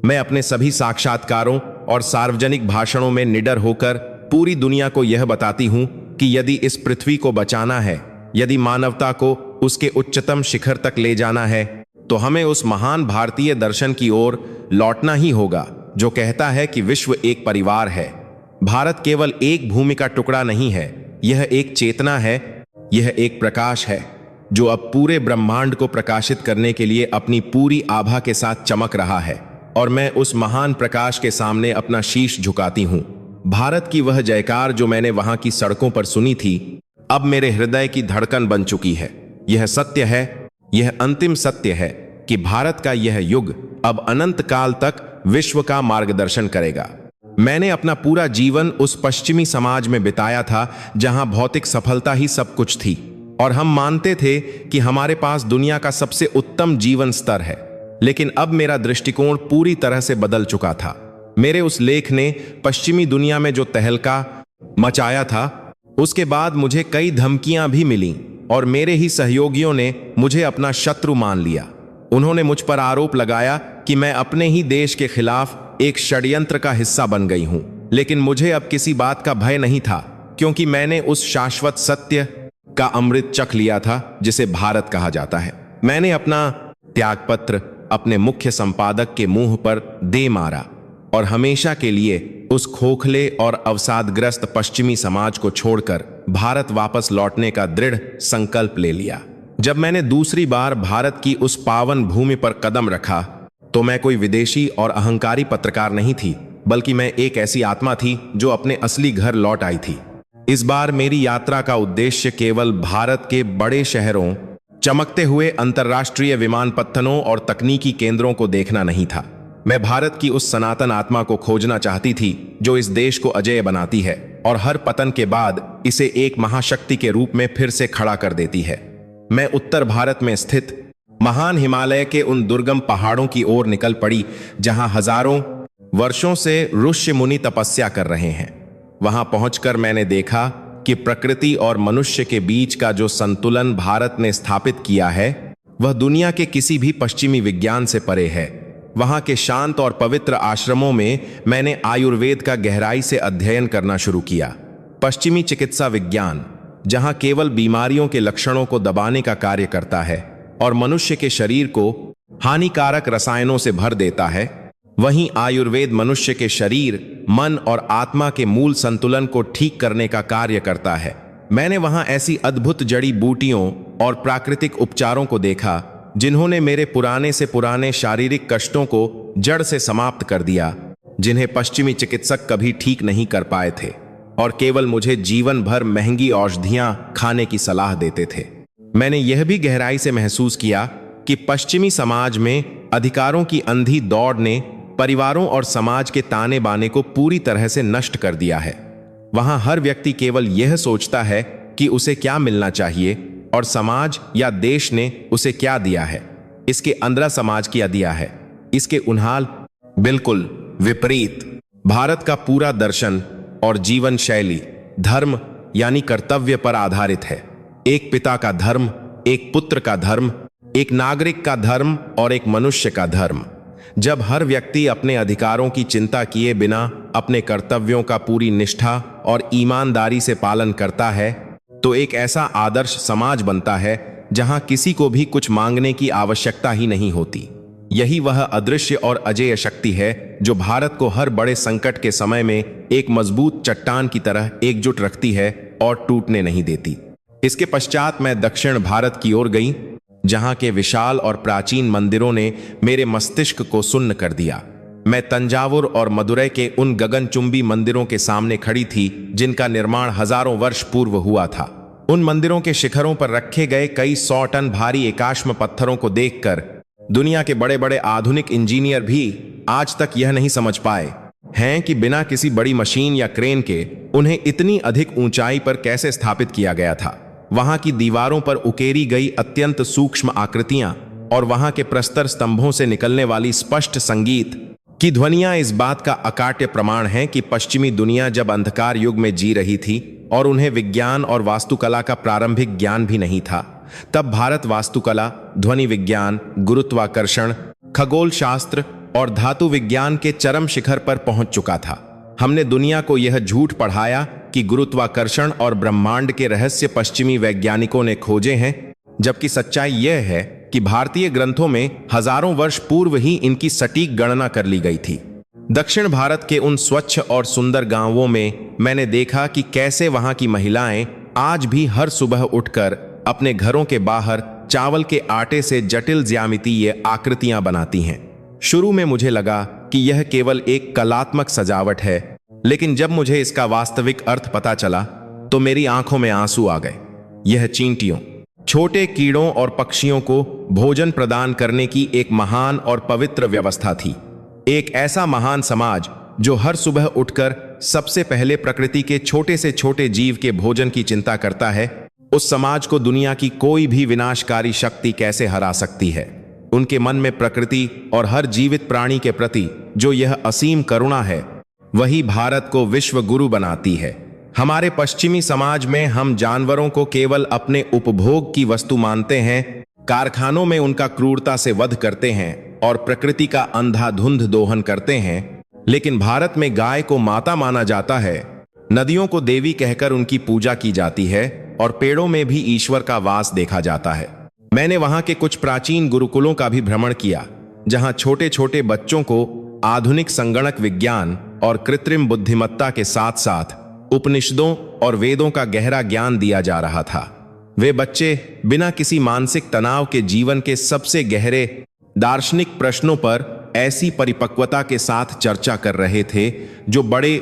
मैं अपने सभी साक्षात्कारों और सार्वजनिक भाषणों में निडर होकर पूरी दुनिया को यह बताती हूं कि यदि इस पृथ्वी को बचाना है, यदि मानवता को उसके उच्चतम शिखर तक ले जाना है, तो हमें उस महान भारतीय दर्शन की ओर लौटना ही होगा जो कहता है कि विश्व एक परिवार है। भारत केवल एक भूमि का टुकड़ा नहीं है, यह एक चेतना है, यह एक प्रकाश है जो अब पूरे ब्रह्मांड को प्रकाशित करने के लिए अपनी पूरी आभा के साथ चमक रहा है, और मैं उस महान प्रकाश के सामने अपना शीश झुकाती हूं। भारत की वह जयकार जो मैंने वहां की सड़कों पर सुनी थी, अब मेरे हृदय की धड़कन बन चुकी है। यह सत्य है, यह अंतिम सत्य है कि भारत का यह युग अब अनंत काल तक विश्व का मार्गदर्शन करेगा। मैंने अपना पूरा जीवन उस पश्चिमी समाज में बिताया था जहां भौतिक सफलता ही सब कुछ थी, और हम मानते थे कि हमारे पास दुनिया का सबसे उत्तम जीवन स्तर है। लेकिन अब मेरा दृष्टिकोण पूरी तरह से बदल चुका था। मेरे उस लेख ने पश्चिमी दुनिया में जो तहलका मचाया था, उसके बाद मुझे कई धमकियां भी मिलीं, और मेरे ही सहयोगियों ने मुझे अपना शत्रु मान लिया। उन्होंने मुझ पर आरोप लगाया कि मैं अपने ही देश के खिलाफ एक षड्यंत्र का हिस्सा बन गई हूं। लेकिन मुझे अब किसी बात का भय नहीं था, क्योंकि मैंने उस शाश्वत सत्य का अमृत चख लिया था जिसे भारत कहा जाता है। मैंने अपना त्यागपत्र अपने मुख्य संपादक के मुंह पर दे मारा और हमेशा के लिए उस खोखले और अवसादग्रस्त पश्चिमी समाज को छोड़कर भारत वापस लौटने का दृढ़ संकल्प ले लिया। जब मैंने दूसरी बार भारत की उस पावन भूमि पर कदम रखा, तो मैं कोई विदेशी और अहंकारी पत्रकार नहीं थी, बल्कि मैं एक ऐसी आत्मा थी जो अपने असली घर लौट आई थी। इस बार मेरी यात्रा का उद्देश्य केवल भारत के बड़े शहरों, चमकते हुए अंतर्राष्ट्रीय विमानपत्तनों और तकनीकी केंद्रों को देखना नहीं था। मैं भारत की उस सनातन आत्मा को खोजना चाहती थी जो इस देश को अजेय बनाती है और हर पतन के बाद इसे एक महाशक्ति के रूप में फिर से खड़ा कर देती है। मैं उत्तर भारत में स्थित महान हिमालय के उन दुर्गम पहाड़ों की ओर निकल पड़ी जहां हजारों वर्षों से ऋषि मुनि तपस्या कर रहे हैं। वहां पहुंचकर मैंने देखा कि प्रकृति और मनुष्य के बीच का जो संतुलन भारत ने स्थापित किया है, वह दुनिया के किसी भी पश्चिमी विज्ञान से परे है। वहां के शांत और पवित्र आश्रमों में मैंने आयुर्वेद का गहराई से अध्ययन करना शुरू किया। पश्चिमी चिकित्सा विज्ञान, जहां केवल बीमारियों के लक्षणों को दबाने का कार्य करता है और मनुष्य के शरीर को हानिकारक रसायनों से भर देता है, वहीं आयुर्वेद मनुष्य के शरीर, मन और आत्मा के मूल संतुलन को ठीक करने का कार्य करता है। मैंने वहां ऐसी अद्भुत जड़ी बूटियों और प्राकृतिक उपचारों को देखा जिन्होंने मेरे पुराने से पुराने शारीरिक कष्टों को जड़ से समाप्त कर दिया, जिन्हें पश्चिमी चिकित्सक कभी ठीक नहीं कर पाए थे और केवल मुझे जीवन भर महंगी औषधियां खाने की सलाह देते थे। मैंने यह भी गहराई से महसूस किया कि पश्चिमी समाज में अधिकारों की अंधी दौड़ ने परिवारों और समाज के ताने बाने को पूरी तरह से नष्ट कर दिया है। वहां हर व्यक्ति केवल यह सोचता है कि उसे क्या मिलना चाहिए और समाज या देश ने उसे क्या दिया है, इसके अंदर समाज क्या दिया है। इसके उन्हाल बिल्कुल विपरीत भारत का पूरा दर्शन और जीवन शैली धर्म यानी कर्तव्य पर आधारित है। एक पिता का धर्म, एक पुत्र का धर्म, एक नागरिक का धर्म और एक मनुष्य का धर्म। जब हर व्यक्ति अपने अधिकारों की चिंता किए बिना अपने कर्तव्यों का पूरी निष्ठा और ईमानदारी से पालन करता है, तो एक ऐसा आदर्श समाज बनता है जहां किसी को भी कुछ मांगने की आवश्यकता ही नहीं होती। यही वह अदृश्य और अजेय शक्ति है जो भारत को हर बड़े संकट के समय में एक मजबूत चट्टान की तरह एकजुट रखती है और टूटने नहीं देती। इसके पश्चात मैं दक्षिण भारत की ओर गई, जहां के विशाल और प्राचीन मंदिरों ने मेरे मस्तिष्क को सुन्न कर दिया। मैं तंजावुर और मदुरै के उन गगनचुंबी मंदिरों के सामने खड़ी थी जिनका निर्माण हजारों वर्ष पूर्व हुआ था। उन मंदिरों के शिखरों पर रखे गए कई 100 टन भारी एकाश्म पत्थरों को देखकर दुनिया के बड़े बड़े आधुनिक इंजीनियर भी आज तक यह नहीं समझ पाए हैं कि बिना किसी बड़ी मशीन या क्रेन के उन्हें इतनी अधिक ऊंचाई पर कैसे स्थापित किया गया था। वहां की दीवारों पर उकेरी गई अत्यंत सूक्ष्म आकृतियां और वहां के प्रस्तर स्तंभों से निकलने वाली स्पष्ट संगीत की ध्वनियां इस बात का अकाट्य प्रमाण है कि पश्चिमी दुनिया जब अंधकार युग में जी रही थी और उन्हें विज्ञान और वास्तुकला का प्रारंभिक ज्ञान भी नहीं था, तब भारत वास्तुकला, ध्वनि विज्ञान, गुरुत्वाकर्षण, खगोल शास्त्र और धातु विज्ञान के चरम शिखर पर पहुंच चुका था। हमने दुनिया को यह झूठ पढ़ाया कि गुरुत्वाकर्षण और ब्रह्मांड के रहस्य पश्चिमी वैज्ञानिकों ने खोजे हैं, जबकि सच्चाई यह है कि भारतीय ग्रंथों में हजारों वर्ष पूर्व ही इनकी सटीक गणना कर ली गई थी। दक्षिण भारत के उन स्वच्छ और सुंदर गांवों में मैंने देखा कि कैसे वहां की महिलाएं आज भी हर सुबह उठकर अपने घरों के बाहर चावल के आटे से जटिल ज्यामितीय आकृतियां बनाती हैं। शुरू में मुझे लगा कि यह केवल एक कलात्मक सजावट है, लेकिन जब मुझे इसका वास्तविक अर्थ पता चला तो मेरी आंखों में आंसू आ गए। यह चींटियों, छोटे कीड़ों और पक्षियों को भोजन प्रदान करने की एक महान और पवित्र व्यवस्था थी। एक ऐसा महान समाज जो हर सुबह उठकर सबसे पहले प्रकृति के छोटे से छोटे जीव के भोजन की चिंता करता है, उस समाज को दुनिया की कोई भी विनाशकारी शक्ति कैसे हरा सकती है। उनके मन में प्रकृति और हर जीवित प्राणी के प्रति जो यह असीम करुणा है, वही भारत को विश्व गुरु बनाती है। हमारे पश्चिमी समाज में हम जानवरों को केवल अपने उपभोग की वस्तु मानते हैं, कारखानों में उनका क्रूरता से वध करते हैं और प्रकृति का अंधाधुंध दोहन करते हैं। लेकिन भारत में गाय को माता माना जाता है, नदियों को देवी कहकर उनकी पूजा की जाती है और पेड़ों में भी ईश्वर का वास देखा जाता है। मैंने वहां के कुछ प्राचीन गुरुकुलों का भी भ्रमण किया, जहां छोटे छोटे बच्चों को आधुनिक संगणक विज्ञान और कृत्रिम बुद्धिमत्ता के साथ साथ उपनिषदों और वेदों का गहरा ज्ञान दिया जा रहा था। वे बच्चे बिना किसी मानसिक तनाव के जीवन के सबसे गहरे दार्शनिक प्रश्नों पर ऐसी परिपक्वता के साथ चर्चा कर रहे थे जो बड़े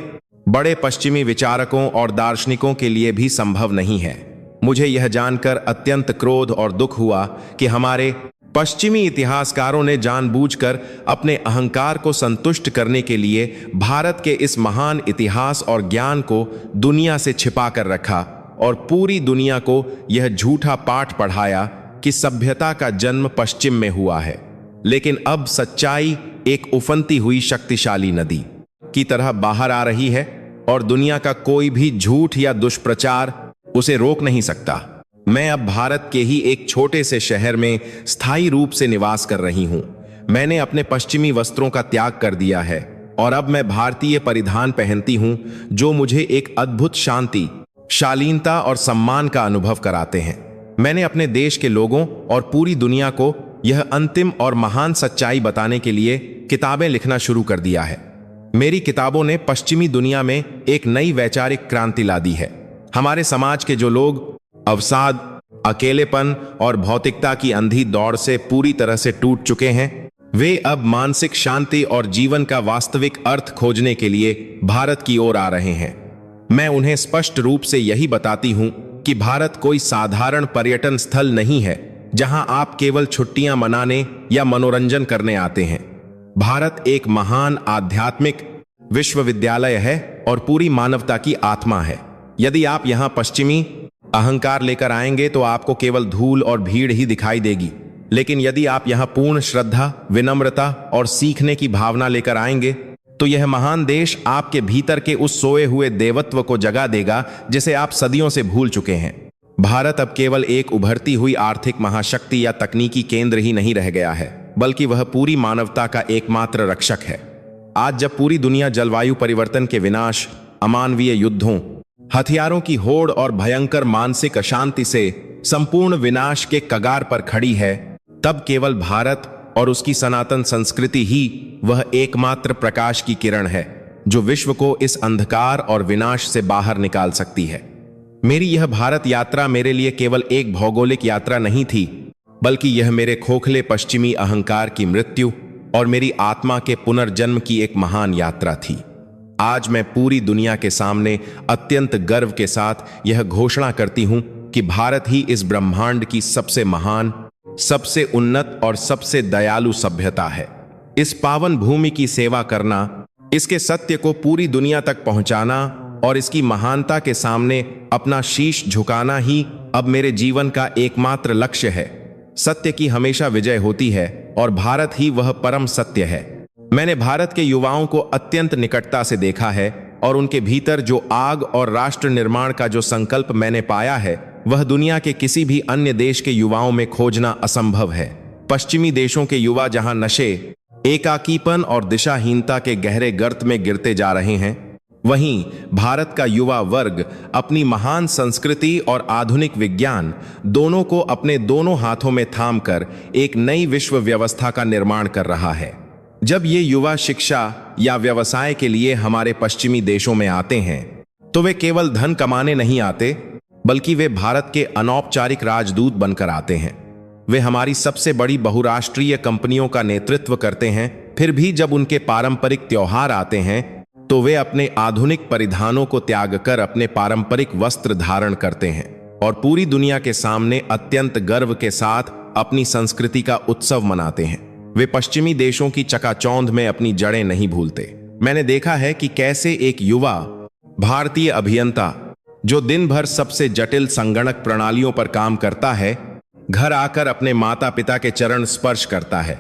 बड़े पश्चिमी विचारकों और दार्शनिकों के लिए भी संभव नहीं है। मुझे यह जानकर अत्यंत क्रोध और दुख हुआ कि हमारे पश्चिमी इतिहासकारों ने जानबूझकर अपने अहंकार को संतुष्ट करने के लिए भारत के इस महान इतिहास और ज्ञान को दुनिया से छिपा कर रखा और पूरी दुनिया को यह झूठा पाठ पढ़ाया कि सभ्यता का जन्म पश्चिम में हुआ है। लेकिन अब सच्चाई एक उफनती हुई शक्तिशाली नदी की तरह बाहर आ रही है और दुनिया का कोई भी झूठ या दुष्प्रचार उसे रोक नहीं सकता। मैं अब भारत के ही एक छोटे से शहर में स्थायी रूप से निवास कर रही हूं। मैंने अपने पश्चिमी वस्त्रों का त्याग कर दिया है और अब मैं भारतीय परिधान पहनती हूं, जो मुझे एक अद्भुत शांति, शालीनता और सम्मान का अनुभव कराते हैं। मैंने अपने देश के लोगों और पूरी दुनिया को यह अंतिम और महान सच्चाई बताने के लिए किताबें लिखना शुरू कर दिया है। मेरी किताबों ने पश्चिमी दुनिया में एक नई वैचारिक क्रांति ला दी है। हमारे समाज के जो लोग अवसाद, अकेलेपन और भौतिकता की अंधी दौड़ से पूरी तरह से टूट चुके हैं, वे अब मानसिक शांति और जीवन का वास्तविक अर्थ खोजने के लिए भारत की ओर आ रहे हैं। मैं उन्हें स्पष्ट रूप से यही बताती हूं कि भारत कोई साधारण पर्यटन स्थल नहीं है जहां आप केवल छुट्टियां मनाने या मनोरंजन करने आते हैं। भारत एक महान आध्यात्मिक विश्वविद्यालय है और पूरी मानवता की आत्मा है। यदि आप यहां पश्चिमी अहंकार लेकर आएंगे तो आपको केवल धूल और भीड़ ही दिखाई देगी, लेकिन यदि आप यहां पूर्ण श्रद्धा, विनम्रता और सीखने की भावना लेकर आएंगे तो यह महान देश आपके भीतर के उस सोए हुए देवत्व को जगा देगा जिसे आप सदियों से भूल चुके हैं। भारत अब केवल एक उभरती हुई आर्थिक महाशक्ति या तकनीकी केंद्र ही नहीं रह गया है, बल्कि वह पूरी मानवता का एकमात्र रक्षक है। आज जब पूरी दुनिया जलवायु परिवर्तन के विनाश, अमानवीय युद्धों, हथियारों की होड़ और भयंकर मानसिक अशांति से संपूर्ण विनाश के कगार पर खड़ी है, तब केवल भारत और उसकी सनातन संस्कृति ही वह एकमात्र प्रकाश की किरण है जो विश्व को इस अंधकार और विनाश से बाहर निकाल सकती है। मेरी यह भारत यात्रा मेरे लिए केवल एक भौगोलिक यात्रा नहीं थी, बल्कि यह मेरे खोखले पश्चिमी अहंकार की मृत्यु और मेरी आत्मा के पुनर्जन्म की एक महान यात्रा थी। आज मैं पूरी दुनिया के सामने अत्यंत गर्व के साथ यह घोषणा करती हूं कि भारत ही इस ब्रह्मांड की सबसे महान, सबसे उन्नत और सबसे दयालु सभ्यता है। इस पावन भूमि की सेवा करना, इसके सत्य को पूरी दुनिया तक पहुंचाना और इसकी महानता के सामने अपना शीश झुकाना ही अब मेरे जीवन का एकमात्र लक्ष्य है। सत्य की हमेशा विजय होती है और भारत ही वह परम सत्य है। मैंने भारत के युवाओं को अत्यंत निकटता से देखा है और उनके भीतर जो आग और राष्ट्र निर्माण का जो संकल्प मैंने पाया है, वह दुनिया के किसी भी अन्य देश के युवाओं में खोजना असंभव है। पश्चिमी देशों के युवा जहां नशे, एकाकीपन और दिशाहीनता के गहरे गर्त में गिरते जा रहे हैं, वहीं भारत का युवा वर्ग अपनी महान संस्कृति और आधुनिक विज्ञान दोनों को अपने दोनों हाथों में थामकर एक नई विश्व व्यवस्था का निर्माण कर रहा है। जब ये युवा शिक्षा या व्यवसाय के लिए हमारे पश्चिमी देशों में आते हैं तो वे केवल धन कमाने नहीं आते, बल्कि वे भारत के अनौपचारिक राजदूत बनकर आते हैं। वे हमारी सबसे बड़ी बहुराष्ट्रीय कंपनियों का नेतृत्व करते हैं। फिर भी जब उनके पारंपरिक त्योहार आते हैं तो वे अपने आधुनिक परिधानों को त्याग कर अपने पारंपरिक वस्त्र धारण करते हैं और पूरी दुनिया के सामने अत्यंत गर्व के साथ अपनी संस्कृति का उत्सव मनाते हैं। वे पश्चिमी देशों की चकाचौंध में अपनी जड़ें नहीं भूलते। मैंने देखा है कि कैसे एक युवा भारतीय अभियंता जो दिन भर सबसे जटिल संगणक प्रणालियों पर काम करता है, घर आकर अपने माता पिता के चरण स्पर्श करता है।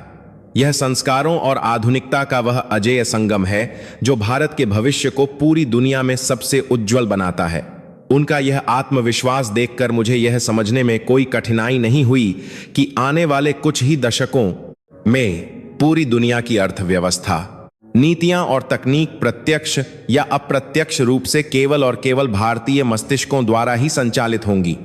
यह संस्कारों और आधुनिकता का वह अजेय संगम है जो भारत के भविष्य को पूरी दुनिया में सबसे उज्जवल बनाता है। उनका यह आत्मविश्वास देखकर मुझे यह समझने में कोई कठिनाई नहीं हुई कि आने वाले कुछ ही दशकों में पूरी दुनिया की अर्थव्यवस्था, नीतियां और तकनीक प्रत्यक्ष या अप्रत्यक्ष रूप से केवल और केवल भारतीय मस्तिष्कों द्वारा ही संचालित होंगी।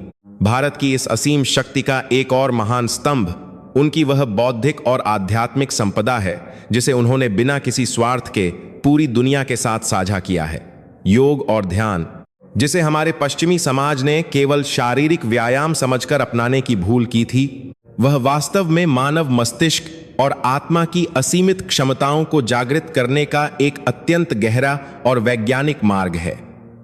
भारत की इस असीम शक्ति का एक और महान स्तंभ उनकी वह बौद्धिक और आध्यात्मिक संपदा है जिसे उन्होंने बिना किसी स्वार्थ के पूरी दुनिया के साथ साझा किया है। योग और ध्यान, जिसे हमारे पश्चिमी समाज ने केवल शारीरिक व्यायाम समझकर अपनाने की भूल की थी, वह वास्तव में मानव मस्तिष्क और आत्मा की असीमित क्षमताओं को जागृत करने का एक अत्यंत गहरा और वैज्ञानिक मार्ग है।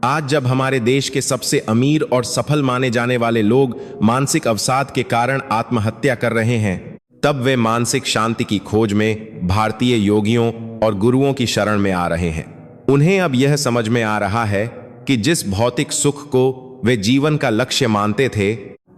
आज जब हमारे देश के सबसे अमीर और सफल माने जाने वाले लोग मानसिक अवसाद के कारण आत्महत्या कर रहे हैं, तब वे मानसिक शांति की खोज में भारतीय योगियों और गुरुओं की शरण में आ रहे हैं। उन्हें अब यह समझ में आ रहा है कि जिस भौतिक सुख को वे जीवन का लक्ष्य मानते थे,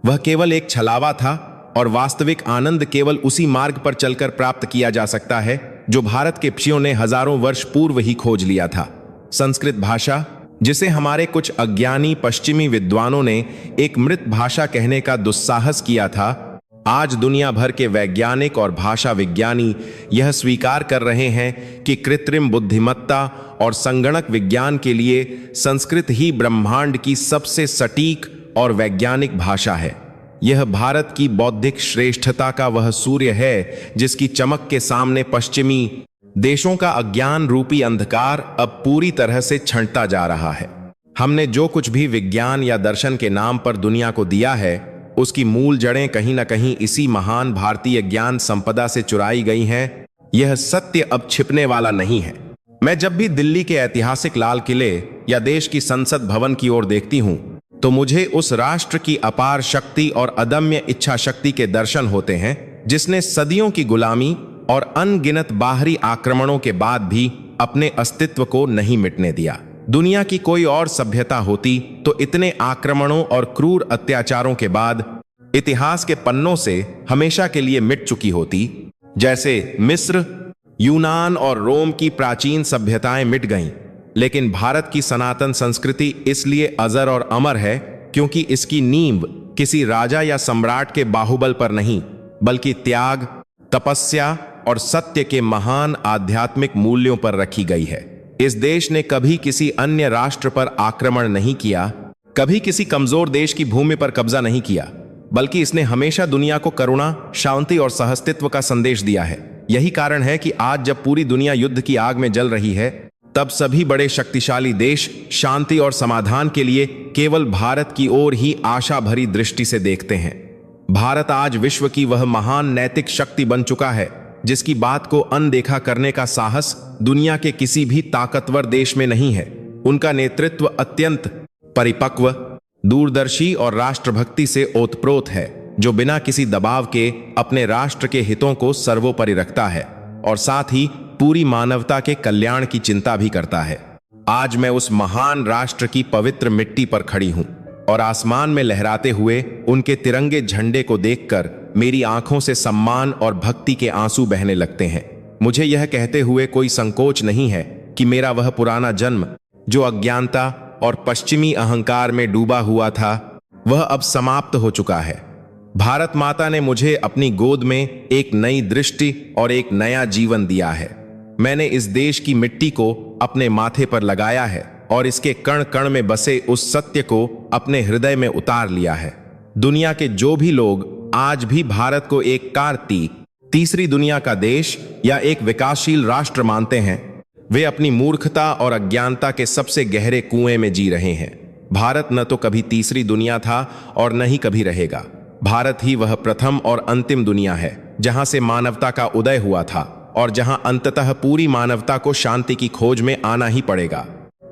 वह केवल एक छलावा था और वास्तविक आनंद केवल उसी मार्ग पर चलकर प्राप्त किया जा सकता है जो भारत के ऋषियों ने हजारों वर्ष पूर्व ही खोज लिया था। संस्कृत भाषा, जिसे हमारे कुछ अज्ञानी पश्चिमी विद्वानों ने एक मृत भाषा कहने का दुस्साहस किया था, आज दुनिया भर के वैज्ञानिक और भाषा विज्ञानी यह स्वीकार कर रहे हैं कि कृत्रिम बुद्धिमत्ता और संगणक विज्ञान के लिए संस्कृत ही ब्रह्मांड की सबसे सटीक और वैज्ञानिक भाषा है। यह भारत की बौद्धिक श्रेष्ठता का वह सूर्य है जिसकी चमक के सामने पश्चिमी देशों का अज्ञान रूपी अंधकार अब पूरी तरह से छंटता जा रहा है। हमने जो कुछ भी विज्ञान या दर्शन के नाम पर दुनिया को दिया है, उसकी मूल जड़ें कहीं न कहीं इसी महान भारतीय ज्ञान संपदा से चुराई गई हैं। यह सत्य अब छिपने वाला नहीं है। मैं जब भी दिल्ली के ऐतिहासिक लाल किले या देश की संसद भवन की ओर देखती हूं, तो मुझे उस राष्ट्र की अपार शक्ति और अदम्य इच्छा शक्ति के दर्शन होते हैं जिसने सदियों की गुलामी और अनगिनत बाहरी आक्रमणों के बाद भी अपने अस्तित्व को नहीं मिटने दिया। दुनिया की कोई और सभ्यता होती तो इतने आक्रमणों और क्रूर अत्याचारों के बाद इतिहास के पन्नों से हमेशा के लिए मिट चुकी होती। जैसे मिस्र, यूनान और रोम की प्राचीन सभ्यताएं मिट गईं, लेकिन भारत की सनातन संस्कृति इसलिए अजर और अमर है क्योंकि इसकी नींव किसी राजा या सम्राट के बाहुबल पर नहीं, बल्कि त्याग, तपस्या और सत्य के महान आध्यात्मिक मूल्यों पर रखी गई है। इस देश ने कभी किसी अन्य राष्ट्र पर आक्रमण नहीं किया, कभी किसी कमजोर देश की भूमि पर कब्जा नहीं किया, बल्कि इसने हमेशा दुनिया को करुणा, शांति और सहअस्तित्व का संदेश दिया है। यही कारण है कि आज जब पूरी दुनिया युद्ध की आग में जल रही है, तब सभी बड़े शक्तिशाली देश शांति और समाधान के लिए केवल भारत की ओर ही आशा भरी दृष्टि से देखते हैं। भारत आज विश्व की वह महान नैतिक शक्ति बन चुका है जिसकी बात को अनदेखा करने का साहस दुनिया के किसी भी ताकतवर देश में नहीं है। उनका नेतृत्व अत्यंत परिपक्व, दूरदर्शी और राष्ट्रभक्ति से ओतप्रोत है, जो बिना किसी दबाव के अपने राष्ट्र के हितों को सर्वोपरि रखता है और साथ ही पूरी मानवता के कल्याण की चिंता भी करता है। आज मैं उस महान राष्ट्र की पवित्र मिट्टी पर खड़ी हूं और आसमान में लहराते हुए उनके तिरंगे झंडे को देखकर मेरी आंखों से सम्मान और भक्ति के आंसू बहने लगते हैं। मुझे यह कहते हुए कोई संकोच नहीं है कि मेरा वह पुराना जन्म, जो अज्ञानता और पश्चिमी अहंकार में डूबा हुआ था, वह अब समाप्त हो चुका है। भारत माता ने मुझे अपनी गोद में एक नई दृष्टि और एक नया जीवन दिया है। मैंने इस देश की मिट्टी को अपने माथे पर लगाया है और इसके कण कण में बसे उस सत्य को अपने हृदय में उतार लिया है। दुनिया के जो भी लोग आज भी भारत को एक कार्तिक तीसरी दुनिया का देश या एक विकासशील राष्ट्र मानते हैं, वे अपनी मूर्खता और अज्ञानता के सबसे गहरे कुएं में जी रहे हैं। भारत न तो कभी तीसरी दुनिया था और न ही कभी रहेगा। भारत ही वह प्रथम और अंतिम दुनिया है जहां से मानवता का उदय हुआ था और जहां अंततः पूरी मानवता को शांति की खोज में आना ही पड़ेगा।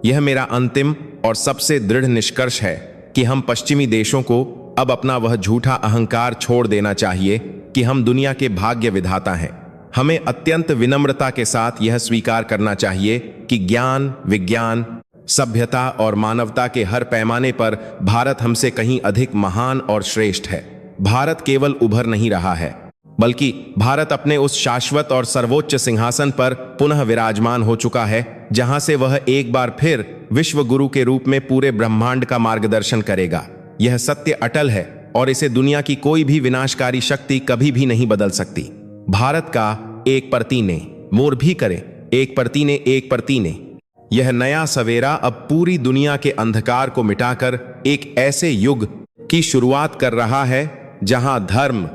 यह मेरा अंतिम और सबसे दृढ़ निष्कर्ष है कि हम पश्चिमी देशों को अब अपना वह झूठा अहंकार छोड़ देना चाहिए कि हम दुनिया के भाग्य विधाता हैं। हमें अत्यंत विनम्रता के साथ यह स्वीकार करना चाहिए कि ज्ञान, विज्ञान, सभ्यता और मानवता के हर पैमाने पर भारत हमसे कहीं अधिक महान और श्रेष्ठ है। भारत केवल उभर नहीं रहा है, बल्कि भारत अपने उस शाश्वत और सर्वोच्च सिंहासन पर पुनः विराजमान हो चुका है, जहां से वह एक बार फिर विश्व गुरु के रूप में पूरे ब्रह्मांड का मार्गदर्शन करेगा। यह सत्य अटल है और इसे दुनिया की कोई भी विनाशकारी शक्ति कभी भी नहीं बदल सकती। भारत का एक परती ने मोर भी करे, एक परती ने एक परती ने। यह नया सवेरा अब पूरी दुनिया के अंधकार को मिटाकर एक ऐसे युग की शुरुआत कर रहा है जहां धर्म,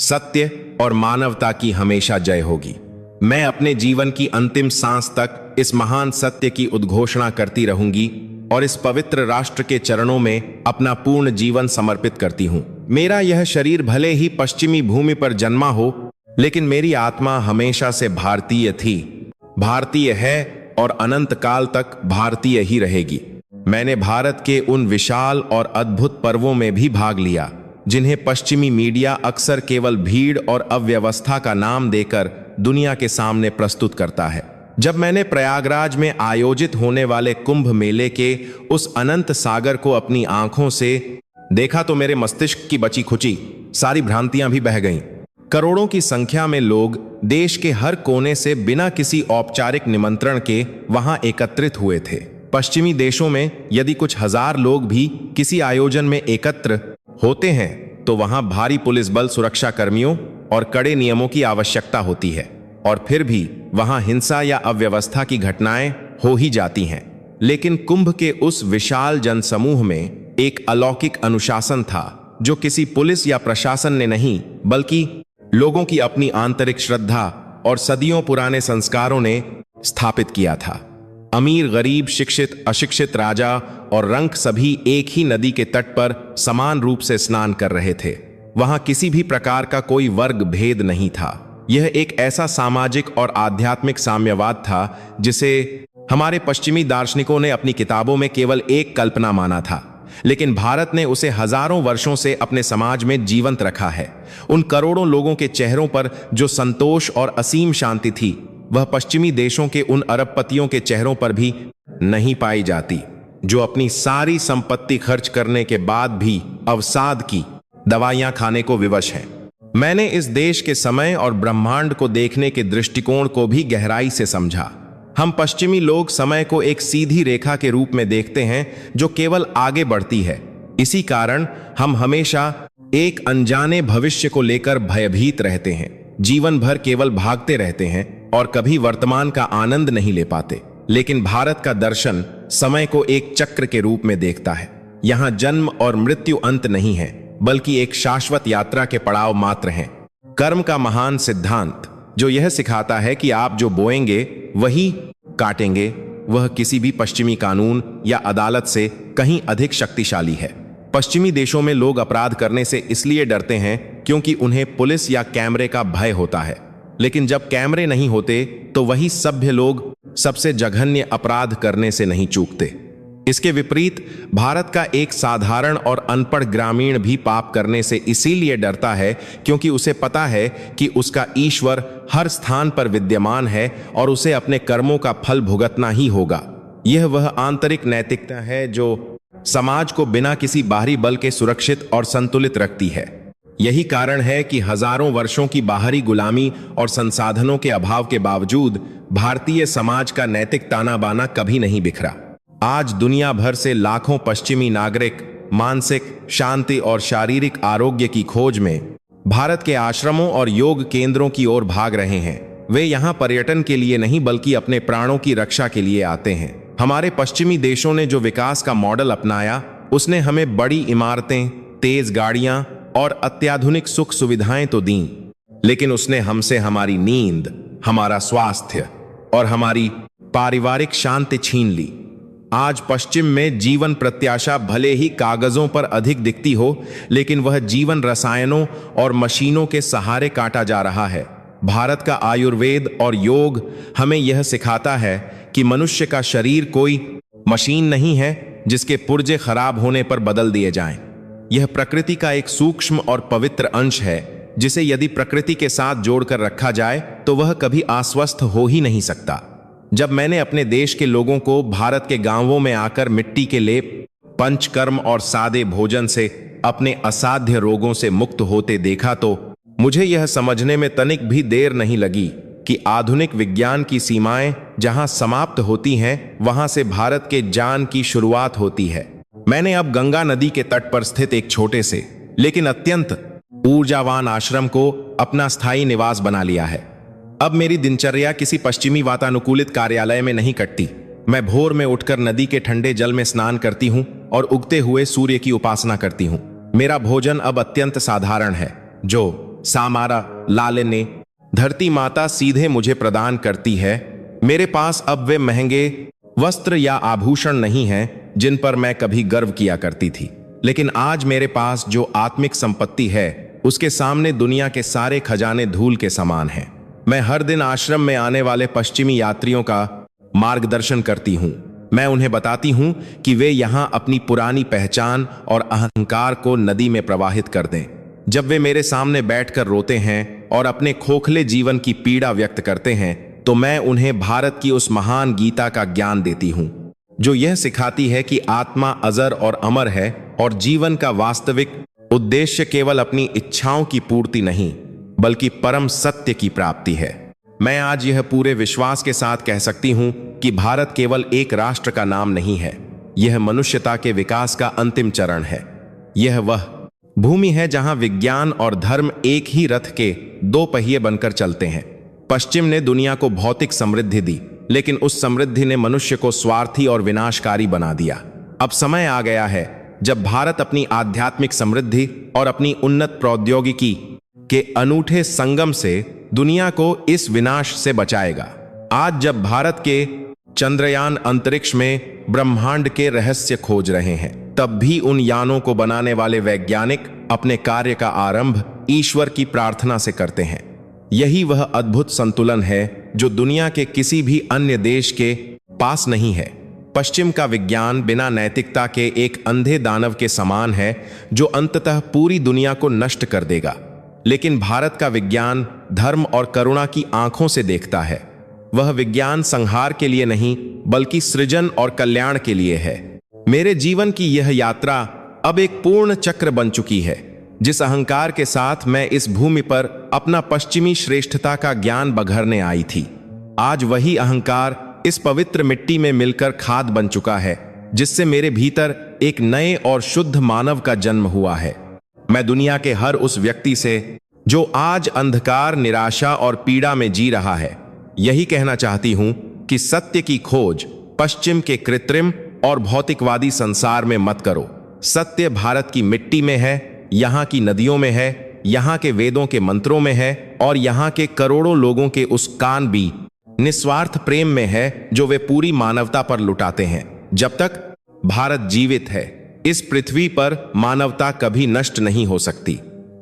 सत्य और मानवता की हमेशा जय होगी। मैं अपने जीवन की अंतिम सांस तक इस महान सत्य की उद्घोषणा करती रहूंगी और इस पवित्र राष्ट्र के चरणों में अपना पूर्ण जीवन समर्पित करती हूं। मेरा यह शरीर भले ही पश्चिमी भूमि पर जन्मा हो, लेकिन मेरी आत्मा हमेशा से भारतीय थी, भारतीय है और अनंत काल तक भारतीय ही रहेगी। मैंने भारत के उन विशाल और अद्भुत पर्वों में भी भाग लिया जिन्हें पश्चिमी मीडिया अक्सर केवल भीड़ और अव्यवस्था का नाम देकर दुनिया के सामने प्रस्तुत करता है। जब मैंने प्रयागराज में आयोजित होने वाले कुंभ मेले के उस अनंत सागर को अपनी आंखों से देखा तो मेरे मस्तिष्क की बची खुची सारी भ्रांतियां भी बह गईं। करोड़ों की संख्या में लोग देश के हर कोने से बिना किसी औपचारिक निमंत्रण के वहां एकत्रित हुए थे। पश्चिमी देशों में यदि कुछ हजार लोग भी किसी आयोजन में एकत्र होते हैं तो वहां भारी पुलिस बल, सुरक्षा कर्मियों और कड़े नियमों की आवश्यकता होती है, और फिर भी वहां हिंसा या अव्यवस्था की घटनाएं हो ही जाती हैं। लेकिन कुंभ के उस विशाल जनसमूह में एक अलौकिक अनुशासन था जो किसी पुलिस या प्रशासन ने नहीं, बल्कि लोगों की अपनी आंतरिक श्रद्धा और सदियों पुराने संस्कारों ने स्थापित किया था। अमीर, गरीब, शिक्षित, अशिक्षित, राजा और रंक सभी एक ही नदी के तट पर समान रूप से स्नान कर रहे थे। वहां किसी भी प्रकार का कोई वर्ग भेद नहीं था। यह एक ऐसा सामाजिक और आध्यात्मिक साम्यवाद था जिसे हमारे पश्चिमी दार्शनिकों ने अपनी किताबों में केवल एक कल्पना माना था, लेकिन भारत ने उसे हजारों वर्षों से अपने समाज में जीवंत रखा है। उन करोड़ों लोगों के चेहरों पर जो संतोष और असीम शांति थी, वह पश्चिमी देशों के उन अरबपतियों के चेहरों पर भी नहीं पाई जाती, जो अपनी सारी संपत्ति खर्च करने के बाद भी अवसाद की दवाइयां खाने को विवश हैं। मैंने इस देश के समय और ब्रह्मांड को देखने के दृष्टिकोण को भी गहराई से समझा। हम पश्चिमी लोग समय को एक सीधी रेखा के रूप में देखते हैं जो केवल आगे बढ़ती है। इसी कारण हम हमेशा एक अनजाने भविष्य को लेकर भयभीत रहते हैं, जीवन भर केवल भागते रहते हैं और कभी वर्तमान का आनंद नहीं ले पाते। लेकिन भारत का दर्शन समय को एक चक्र के रूप में देखता है। यहाँ जन्म और मृत्यु अंत नहीं है, बल्कि एक शाश्वत यात्रा के पड़ाव मात्र हैं। कर्म का महान सिद्धांत जो यह सिखाता है कि आप जो बोएंगे वही काटेंगे, वह किसी भी पश्चिमी कानून या अदालत से कहीं अधिक शक्तिशाली है। पश्चिमी देशों में लोग अपराध करने से इसलिए डरते हैं क्योंकि उन्हें पुलिस या कैमरे का भय होता है, लेकिन जब कैमरे नहीं होते तो वही सभ्य लोग सबसे जघन्य अपराध करने से नहीं चूकते। इसके विपरीत भारत का एक साधारण और अनपढ़ ग्रामीण भी पाप करने से इसीलिए डरता है क्योंकि उसे पता है कि उसका ईश्वर हर स्थान पर विद्यमान है और उसे अपने कर्मों का फल भुगतना ही होगा। यह वह आंतरिक नैतिकता है जो समाज को बिना किसी बाहरी बल के सुरक्षित और संतुलित रखती है। यही कारण है कि हजारों वर्षों की बाहरी गुलामी और संसाधनों के अभाव के बावजूद भारतीय समाज का नैतिक ताना बाना कभी नहीं बिखरा। आज दुनिया भर से लाखों पश्चिमी नागरिक मानसिक शांति और शारीरिक आरोग्य की खोज में भारत के आश्रमों और योग केंद्रों की ओर भाग रहे हैं। वे यहाँ पर्यटन के लिए नहीं बल्कि अपने प्राणों की रक्षा के लिए आते हैं। हमारे पश्चिमी देशों ने जो विकास का मॉडल अपनाया, उसने हमें बड़ी इमारतें, तेज गाड़ियां और अत्याधुनिक सुख सुविधाएं तो दी, लेकिन उसने हमसे हमारी नींद, हमारा स्वास्थ्य और हमारी पारिवारिक शांति छीन ली। आज पश्चिम में जीवन प्रत्याशा भले ही कागजों पर अधिक दिखती हो, लेकिन वह जीवन रसायनों और मशीनों के सहारे काटा जा रहा है। भारत का आयुर्वेद और योग हमें यह सिखाता है कि मनुष्य का शरीर कोई मशीन नहीं है जिसके पुर्जे खराब होने पर बदल दिए जाएं। यह प्रकृति का एक सूक्ष्म और पवित्र अंश है जिसे यदि प्रकृति के साथ जोड़कर रखा जाए तो वह कभी अस्वस्थ हो ही नहीं सकता। जब मैंने अपने देश के लोगों को भारत के गांवों में आकर मिट्टी के लेप, पंचकर्म और सादे भोजन से अपने असाध्य रोगों से मुक्त होते देखा तो मुझे यह समझने में तनिक भी देर नहीं लगी कि आधुनिक विज्ञान की सीमाएं जहां समाप्त होती हैं, वहां से भारत के ज्ञान की शुरुआत होती है। मैंने अब गंगा नदी के तट पर स्थित एक छोटे से लेकिन अत्यंत ऊर्जावान आश्रम को अपना स्थायी निवास बना लिया है। अब मेरी दिनचर्या किसी पश्चिमी वातानुकूलित कार्यालय में नहीं कटती। मैं भोर में उठकर नदी के ठंडे जल में स्नान करती हूँ और उगते हुए सूर्य की उपासना करती हूँ। मेरा भोजन अब अत्यंत साधारण है, जो सामारा लाले ने धरती माता सीधे मुझे प्रदान करती है। मेरे पास अब वे महंगे वस्त्र या आभूषण नहीं हैं जिन पर मैं कभी गर्व किया करती थी, लेकिन आज मेरे पास जो आत्मिक संपत्ति है उसके सामने दुनिया के सारे खजाने धूल के समान हैं। मैं हर दिन आश्रम में आने वाले पश्चिमी यात्रियों का मार्गदर्शन करती हूँ। मैं उन्हें बताती हूँ कि वे यहाँ अपनी पुरानी पहचान और अहंकार को नदी में प्रवाहित कर दें। जब वे मेरे सामने बैठकर रोते हैं और अपने खोखले जीवन की पीड़ा व्यक्त करते हैं तो मैं उन्हें भारत की उस महान गीता का ज्ञान देती हूँ जो यह सिखाती है कि आत्मा अजर और अमर है और जीवन का वास्तविक उद्देश्य केवल अपनी इच्छाओं की पूर्ति नहीं बल्कि परम सत्य की प्राप्ति है। मैं आज यह पूरे विश्वास के साथ कह सकती हूँ कि भारत केवल एक राष्ट्र का नाम नहीं है, यह मनुष्यता के विकास का अंतिम चरण है। यह वह भूमि है जहां विज्ञान और धर्म एक ही रथ के दो पहिए बनकर चलते हैं। पश्चिम ने दुनिया को भौतिक समृद्धि दी, लेकिन उस समृद्धि ने मनुष्य को स्वार्थी और विनाशकारी बना दिया। अब समय आ गया है जब भारत अपनी आध्यात्मिक समृद्धि और अपनी उन्नत प्रौद्योगिकी के अनूठे संगम से दुनिया को इस विनाश से बचाएगा। आज जब भारत के चंद्रयान अंतरिक्ष में ब्रह्मांड के रहस्य खोज रहे हैं, तब भी उन यानों को बनाने वाले वैज्ञानिक अपने कार्य का आरंभ ईश्वर की प्रार्थना से करते हैं। यही वह अद्भुत संतुलन है जो दुनिया के किसी भी अन्य देश के पास नहीं है। पश्चिम का विज्ञान बिना नैतिकता के एक अंधे दानव के समान है जो अंततः पूरी दुनिया को नष्ट कर देगा, लेकिन भारत का विज्ञान धर्म और करुणा की आंखों से देखता है। वह विज्ञान संहार के लिए नहीं बल्कि सृजन और कल्याण के लिए है। मेरे जीवन की यह यात्रा अब एक पूर्ण चक्र बन चुकी है। जिस अहंकार के साथ मैं इस भूमि पर अपना पश्चिमी श्रेष्ठता का ज्ञान बघरने आई थी, आज वही अहंकार इस पवित्र मिट्टी में मिलकर खाद बन चुका है, जिससे मेरे भीतर एक नए और शुद्ध मानव का जन्म हुआ है। मैं दुनिया के हर उस व्यक्ति से जो आज अंधकार, निराशा और पीड़ा में जी रहा है, यही कहना चाहती हूं कि सत्य की खोज पश्चिम के कृत्रिम और भौतिकवादी संसार में मत करो। सत्य भारत की मिट्टी में है, यहाँ की नदियों में है, यहाँ के वेदों के मंत्रों में है और यहाँ के करोड़ों लोगों के उस कान भी निस्वार्थ प्रेम में है जो वे पूरी मानवता पर लुटाते हैं। जब तक भारत जीवित है, इस पृथ्वी पर मानवता कभी नष्ट नहीं हो सकती।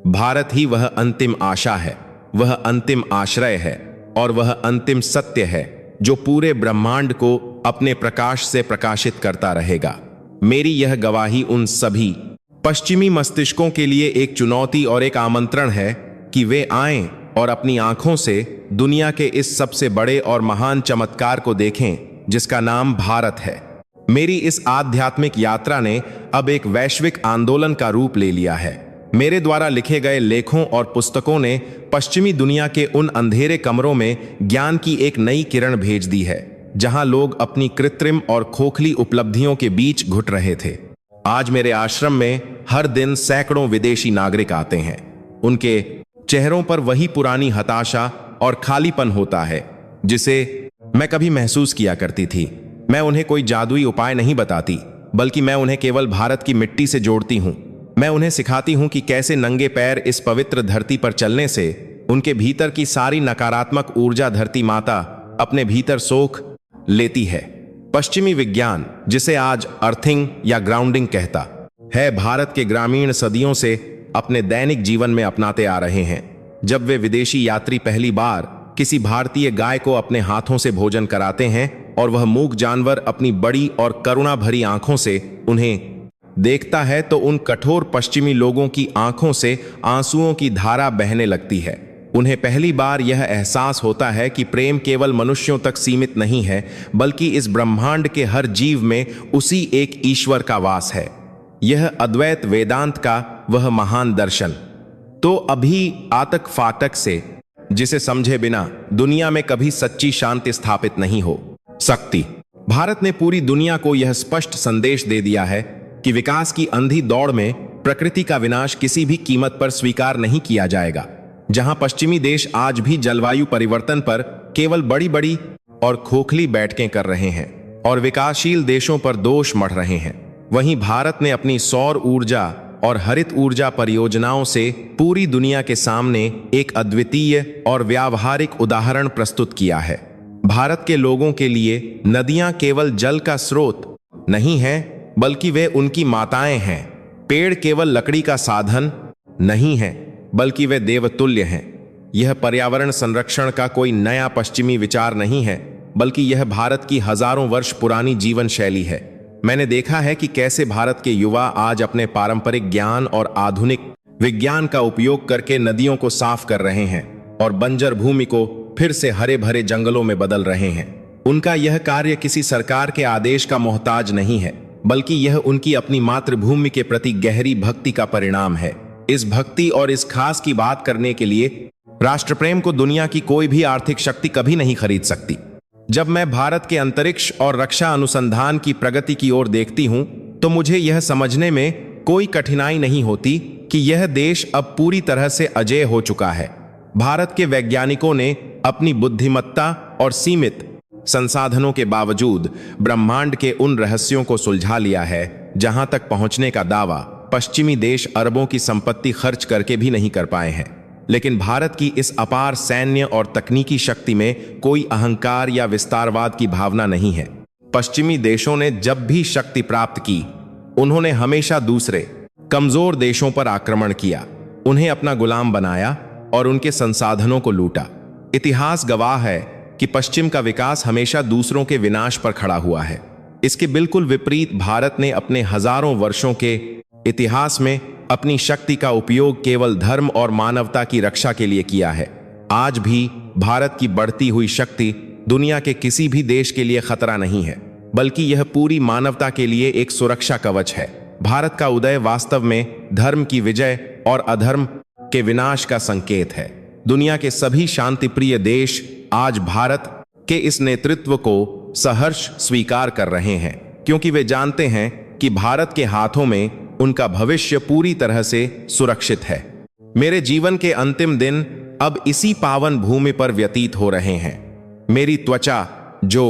भारत ही वह अंतिम आशा है, वह अंतिम आश्रय है और वह अंतिम सत्य है जो पूरे ब्रह्मांड को अपने प्रकाश से प्रकाशित करता रहेगा। मेरी यह गवाही उन सभी पश्चिमी मस्तिष्कों के लिए एक चुनौती और एक आमंत्रण है कि वे आएं और अपनी आंखों से दुनिया के इस सबसे बड़े और महान चमत्कार को देखें जिसका नाम भारत है। मेरी इस आध्यात्मिक यात्रा ने अब एक वैश्विक आंदोलन का रूप ले लिया है। मेरे द्वारा लिखे गए लेखों और पुस्तकों ने पश्चिमी दुनिया के उन अंधेरे कमरों में ज्ञान की एक नई किरण भेज दी है, जहां लोग अपनी कृत्रिम और खोखली उपलब्धियों के बीच घुट रहे थे। आज मेरे आश्रम में हर दिन सैकड़ों विदेशी नागरिक आते हैं। उनके चेहरों पर वही पुरानी हताशा और खालीपन होता है जिसे मैं कभी महसूस किया करती थी। मैं उन्हें कोई जादुई उपाय नहीं बताती, बल्कि मैं उन्हें केवल भारत की मिट्टी से जोड़ती हूँ। मैं उन्हें सिखाती हूँ कि कैसे नंगे पैर इस पवित्र धरती पर चलने से उनके भीतर की सारी नकारात्मक ऊर्जा धरती माता अपने भीतर सोख लेती है। पश्चिमी विज्ञान, जिसे आज अर्थिंग या ग्राउंडिंग कहता है, भारत के ग्रामीण सदियों से अपने दैनिक जीवन में अपनाते आ रहे हैं। जब वे विदेशी यात्री पहली बार किसी भारतीय गाय को अपने हाथों से भोजन कराते हैं और वह मूक जानवर अपनी बड़ी और करुणा भरी आंखों से उन्हें देखता है, तो उन कठोर पश्चिमी लोगों की आंखों से आंसुओं की धारा बहने लगती है। उन्हें पहली बार यह एहसास होता है कि प्रेम केवल मनुष्यों तक सीमित नहीं है, बल्कि इस ब्रह्मांड के हर जीव में उसी एक ईश्वर का वास है। यह अद्वैत वेदांत का वह महान दर्शन तो अभी आतक फाटक से, जिसे समझे बिना दुनिया में कभी सच्ची शांति स्थापित नहीं हो सकती। भारत ने पूरी दुनिया को यह स्पष्ट संदेश दे दिया है कि विकास की अंधी दौड़ में प्रकृति का विनाश किसी भी कीमत पर स्वीकार नहीं किया जाएगा। जहां पश्चिमी देश आज भी जलवायु परिवर्तन पर केवल बड़ी बड़ी और खोखली बैठकें कर रहे हैं और विकासशील देशों पर दोष मढ़ रहे हैं, वहीं भारत ने अपनी सौर ऊर्जा और हरित ऊर्जा परियोजनाओं से पूरी दुनिया के सामने एक अद्वितीय और व्यावहारिक उदाहरण प्रस्तुत किया है। भारत के लोगों के लिए नदियां केवल जल का स्रोत नहीं हैं, बल्कि वे उनकी माताएं हैं। पेड़ केवल लकड़ी का साधन नहीं है, बल्कि वे देवतुल्य हैं। यह पर्यावरण संरक्षण का कोई नया पश्चिमी विचार नहीं है, बल्कि यह भारत की हजारों वर्ष पुरानी जीवन शैली है। मैंने देखा है कि कैसे भारत के युवा आज अपने पारंपरिक ज्ञान और आधुनिक विज्ञान का उपयोग करके नदियों को साफ कर रहे हैं और बंजर भूमि को फिर से हरे भरे जंगलों में बदल रहे हैं। उनका यह कार्य किसी सरकार के आदेश का मोहताज नहीं है, बल्कि यह उनकी अपनी मातृभूमि के प्रति गहरी भक्ति का परिणाम है। इस भक्ति और इस खास की बात करने के लिए राष्ट्र प्रेम को दुनिया की कोई भी आर्थिक शक्ति कभी नहीं खरीद सकती। जब मैं भारत के अंतरिक्ष और रक्षा अनुसंधान की प्रगति की ओर देखती हूं, तो मुझे यह समझने में कोई कठिनाई नहीं होती कि यह देश अब पूरी तरह से अजेय हो चुका है। भारत के वैज्ञानिकों ने अपनी बुद्धिमत्ता और सीमित संसाधनों के बावजूद ब्रह्मांड के उन रहस्यों को सुलझा लिया है, जहां तक पहुंचने का दावा पश्चिमी देश अरबों की संपत्ति खर्च करके भी नहीं कर पाए हैं। लेकिन भारत की इस अपार सैन्य और तकनीकी शक्ति में कोई अहंकार या विस्तारवाद की भावना नहीं है। पश्चिमी देशों ने जब भी शक्ति प्राप्त की, उन्होंने हमेशा दूसरे कमजोर देशों पर आक्रमण किया, उन्हें अपना गुलाम बनाया और उनके संसाधनों को लूटा। इतिहास गवाह है कि पश्चिम का विकास हमेशा दूसरों के विनाश पर खड़ा हुआ है। इसके बिल्कुल विपरीत भारत ने अपने हजारों वर्षों के इतिहास में अपनी शक्ति का उपयोग केवल धर्म और मानवता की रक्षा के लिए किया है। आज भी भारत की बढ़ती हुई शक्ति दुनिया के किसी भी देश के लिए खतरा नहीं है, बल्कि यह पूरी मानवता के लिए एक सुरक्षा कवच है। भारत का उदय वास्तव में धर्म की विजय और अधर्म के विनाश का संकेत है। दुनिया के सभी शांतिप्रिय देश आज भारत के इस नेतृत्व को सहर्ष स्वीकार कर रहे हैं, क्योंकि वे जानते हैं कि भारत के हाथों में उनका भविष्य पूरी तरह से सुरक्षित है। मेरे जीवन के अंतिम दिन अब इसी पावन भूमि पर व्यतीत हो रहे हैं। मेरी त्वचा, जो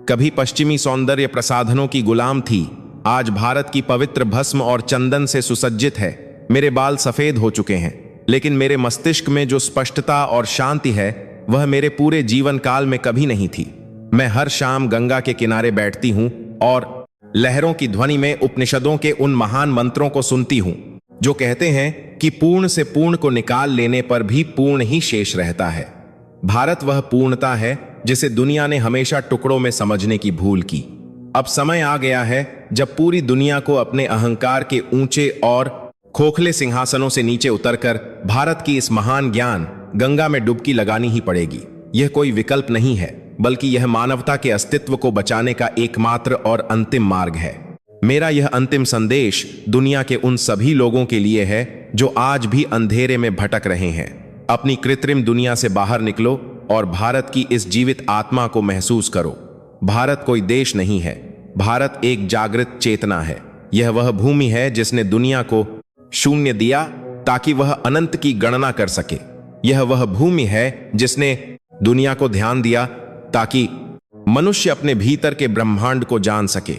कभी पश्चिमी सौंदर्य प्रसाधनों की गुलाम थी, आज भारत की पवित्र भस्म और चंदन से सुसज्जित है। मेरे बाल सफेद हो चुके हैं, लेकिन मेरे मस्तिष्क में जो स्पष्टता और शांति है, वह मेरे पूरे जीवन काल में कभी नहीं थी। मैं हर शाम गंगा के किनारे बैठती हूँ और लहरों की ध्वनि में उपनिषदों के उन महान मंत्रों को सुनती हूं, जो कहते हैं कि पूर्ण से पूर्ण को निकाल लेने पर भी पूर्ण ही शेष रहता है। भारत वह पूर्णता है जिसे दुनिया ने हमेशा टुकड़ों में समझने की भूल की। अब समय आ गया है जब पूरी दुनिया को अपने अहंकार के ऊंचे और खोखले सिंहासनों से नीचे उतरकर भारत की इस महान ज्ञान गंगा में डुबकी लगानी ही पड़ेगी। यह कोई विकल्प नहीं है, बल्कि यह मानवता के अस्तित्व को बचाने का एकमात्र और अंतिम मार्ग है। मेरा यह अंतिम संदेश दुनिया के उन सभी लोगों के लिए है जो आज भी अंधेरे में भटक रहे हैं। अपनी कृत्रिम दुनिया से बाहर निकलो और भारत की इस जीवित आत्मा को महसूस करो। भारत कोई देश नहीं है, भारत एक जागृत चेतना है। यह वह भूमि है जिसने दुनिया को शून्य दिया ताकि वह अनंत की गणना कर सके। यह वह भूमि है जिसने दुनिया को ध्यान दिया ताकि मनुष्य अपने भीतर के ब्रह्मांड को जान सके।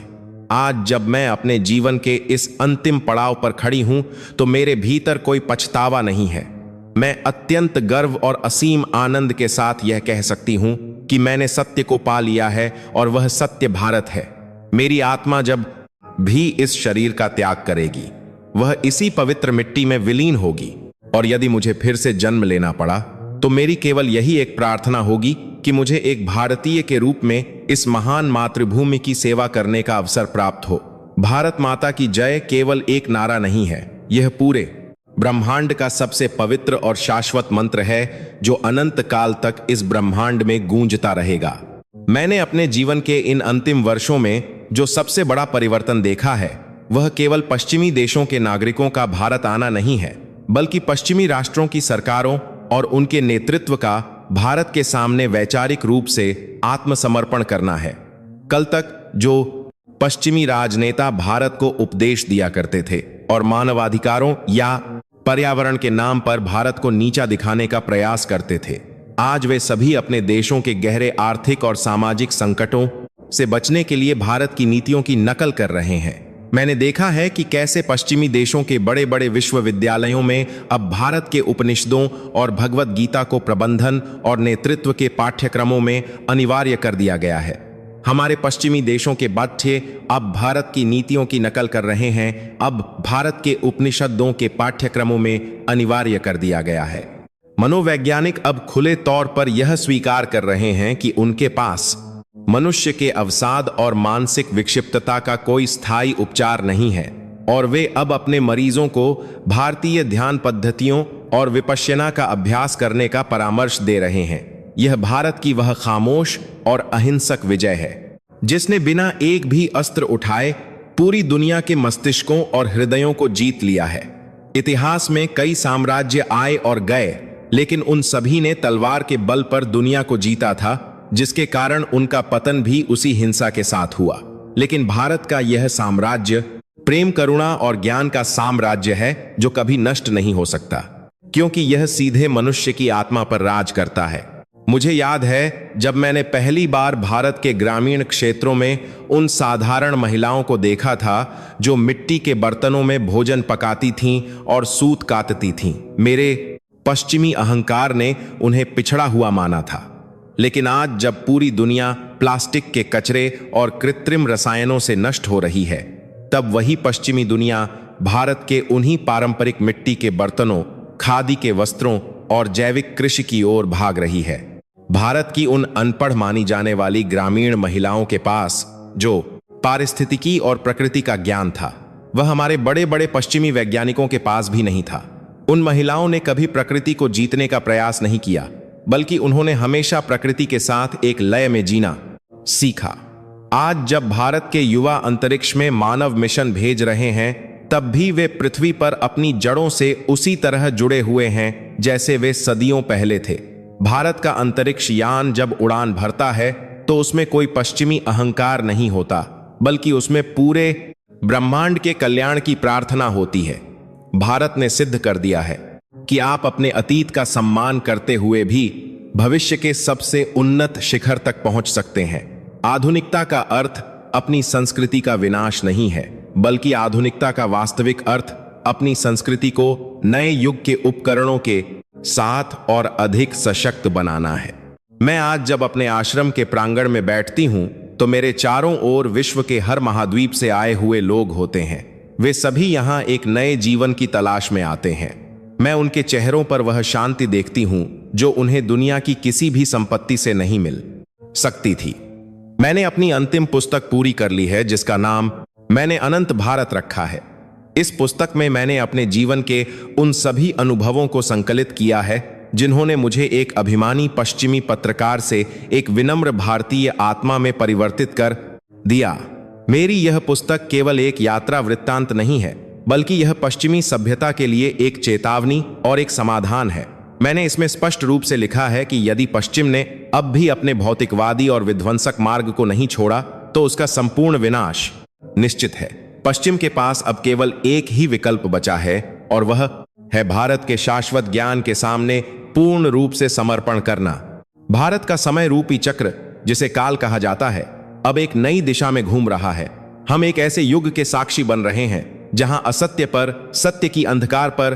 आज जब मैं अपने जीवन के इस अंतिम पड़ाव पर खड़ी हूं, तो मेरे भीतर कोई पछतावा नहीं है। मैं अत्यंत गर्व और असीम आनंद के साथ यह कह सकती हूं कि मैंने सत्य को पा लिया है और वह सत्य भारत है। मेरी आत्मा जब भी इस शरीर का त्याग करेगी, वह इसी पवित्र मिट्टी में विलीन होगी। और यदि मुझे फिर से जन्म लेना पड़ा तो मेरी केवल यही एक प्रार्थना होगी कि मुझे एक भारतीय के रूप में इस महान मातृभूमि की सेवा करने का अवसर प्राप्त हो। भारत माता की जय केवल एक नारा नहीं है, यह पूरे ब्रह्मांड का सबसे पवित्र और शाश्वत मंत्र है जो अनंत काल तक इस ब्रह्मांड में गूंजता रहेगा। मैंने अपने जीवन के इन अंतिम वर्षों में जो सबसे बड़ा परिवर्तन देखा है, वह केवल पश्चिमी देशों के नागरिकों का भारत आना नहीं है, बल्कि पश्चिमी राष्ट्रों की सरकारों और उनके नेतृत्व का भारत के सामने वैचारिक रूप से आत्मसमर्पण करना है। कल तक जो पश्चिमी राजनेता भारत को उपदेश दिया करते थे और मानवाधिकारों या पर्यावरण के नाम पर भारत को नीचा दिखाने का प्रयास करते थे, आज वे सभी अपने देशों के गहरे आर्थिक और सामाजिक संकटों से बचने के लिए भारत की नीतियों की नकल कर रहे हैं। मैंने देखा है कि कैसे पश्चिमी देशों के बड़े बड़े विश्वविद्यालयों में अब भारत के उपनिषदों और भगवत गीता को प्रबंधन और नेतृत्व के पाठ्यक्रमों में अनिवार्य कर दिया गया है। हमारे पश्चिमी देशों के बच्चे अब भारत की नीतियों की नकल कर रहे हैं, अब भारत के उपनिषदों के पाठ्यक्रमों में अनिवार्य कर दिया गया है। मनोवैज्ञानिक अब खुले तौर पर यह स्वीकार कर रहे हैं कि उनके पास मनुष्य के अवसाद और मानसिक विक्षिप्तता का कोई स्थायी उपचार नहीं है, और वे अब अपने मरीजों को भारतीय ध्यान पद्धतियों और विपश्यना का अभ्यास करने का परामर्श दे रहे हैं। यह भारत की वह खामोश और अहिंसक विजय है जिसने बिना एक भी अस्त्र उठाए पूरी दुनिया के मस्तिष्कों और हृदयों को जीत लिया है। इतिहास में कई साम्राज्य आए और गए, लेकिन उन सभी ने तलवार के बल पर दुनिया को जीता था, जिसके कारण उनका पतन भी उसी हिंसा के साथ हुआ। लेकिन भारत का यह साम्राज्य प्रेम, करुणा और ज्ञान का साम्राज्य है जो कभी नष्ट नहीं हो सकता, क्योंकि यह सीधे मनुष्य की आत्मा पर राज करता है। मुझे याद है जब मैंने पहली बार भारत के ग्रामीण क्षेत्रों में उन साधारण महिलाओं को देखा था जो मिट्टी के बर्तनों में भोजन पकाती थीं और सूत काटती थीं। मेरे पश्चिमी अहंकार ने उन्हें पिछड़ा हुआ माना था, लेकिन आज जब पूरी दुनिया प्लास्टिक के कचरे और कृत्रिम रसायनों से नष्ट हो रही है, तब वही पश्चिमी दुनिया भारत के उन्हीं पारंपरिक मिट्टी के बर्तनों, खादी के वस्त्रों और जैविक कृषि की ओर भाग रही है। भारत की उन अनपढ़ मानी जाने वाली ग्रामीण महिलाओं के पास जो पारिस्थितिकी और प्रकृति का ज्ञान था, वह हमारे बड़े बड़े पश्चिमी वैज्ञानिकों के पास भी नहीं था। उन महिलाओं ने कभी प्रकृति को जीतने का प्रयास नहीं किया, बल्कि उन्होंने हमेशा प्रकृति के साथ एक लय में जीना सीखा। आज जब भारत के युवा अंतरिक्ष में मानव मिशन भेज रहे हैं, तब भी वे पृथ्वी पर अपनी जड़ों से उसी तरह जुड़े हुए हैं जैसे वे सदियों पहले थे। भारत का अंतरिक्ष यान जब उड़ान भरता है तो उसमें कोई पश्चिमी अहंकार नहीं होता, बल्कि उसमें पूरे ब्रह्मांड के कल्याण की प्रार्थना होती है। भारत ने सिद्ध कर दिया है कि आप अपने अतीत का सम्मान करते हुए भी भविष्य के सबसे उन्नत शिखर तक पहुंच सकते हैं। आधुनिकता का अर्थ अपनी संस्कृति का विनाश नहीं है, बल्कि आधुनिकता का वास्तविक अर्थ अपनी संस्कृति को नए युग के उपकरणों के साथ और अधिक सशक्त बनाना है। मैं आज जब अपने आश्रम के प्रांगण में बैठती हूं तो मेरे चारों ओर विश्व के हर महाद्वीप से आए हुए लोग होते हैं। वे सभी यहां एक नए जीवन की तलाश में आते हैं। मैं उनके चेहरों पर वह शांति देखती हूं जो उन्हें दुनिया की किसी भी संपत्ति से नहीं मिल सकती थी। मैंने अपनी अंतिम पुस्तक पूरी कर ली है, जिसका नाम मैंने अनंत भारत रखा है। इस पुस्तक में मैंने अपने जीवन के उन सभी अनुभवों को संकलित किया है जिन्होंने मुझे एक अभिमानी पश्चिमी पत्रकार से एक विनम्र भारतीय आत्मा में परिवर्तित कर दिया। मेरी यह पुस्तक केवल एक यात्रा वृत्तांत नहीं है, बल्कि यह पश्चिमी सभ्यता के लिए एक चेतावनी और एक समाधान है। मैंने इसमें स्पष्ट रूप से लिखा है कि यदि पश्चिम ने अब भी अपने भौतिकवादी और विध्वंसक मार्ग को नहीं छोड़ा, तो उसका संपूर्ण विनाश निश्चित है। पश्चिम के पास अब केवल एक ही विकल्प बचा है, और वह है भारत के शाश्वत ज्ञान के सामने पूर्ण रूप से समर्पण करना। भारत का समय रूपी चक्र, जिसे काल कहा जाता है, अब एक नई दिशा में घूम रहा है। हम एक ऐसे युग के साक्षी बन रहे हैं जहां असत्य पर, सत्य की अंधकार पर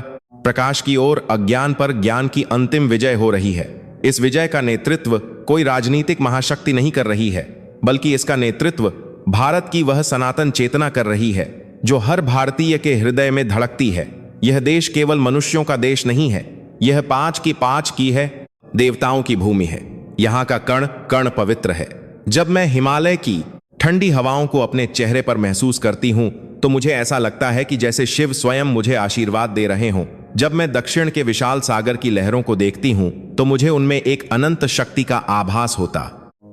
प्रकाश की ओर, अज्ञान पर ज्ञान की अंतिम विजय हो रही है। इस विजय का नेतृत्व कोई राजनीतिक महाशक्ति नहीं कर रही है, बल्कि इसका नेतृत्व भारत की वह सनातन चेतना कर रही है जो हर भारतीय के हृदय में धड़कती है। यह देश केवल मनुष्यों का देश नहीं है, यह 5 की 5 की है, देवताओं की भूमि है। यहाँ का कण कण पवित्र है। जब मैं हिमालय की ठंडी हवाओं को अपने चेहरे पर महसूस करती हूँ तो मुझे ऐसा लगता है कि जैसे शिव स्वयं मुझे आशीर्वाद दे रहे हों। जब मैं दक्षिण के विशाल सागर की लहरों को देखती हूँ तो मुझे उनमें एक अनंत शक्ति का आभास होता।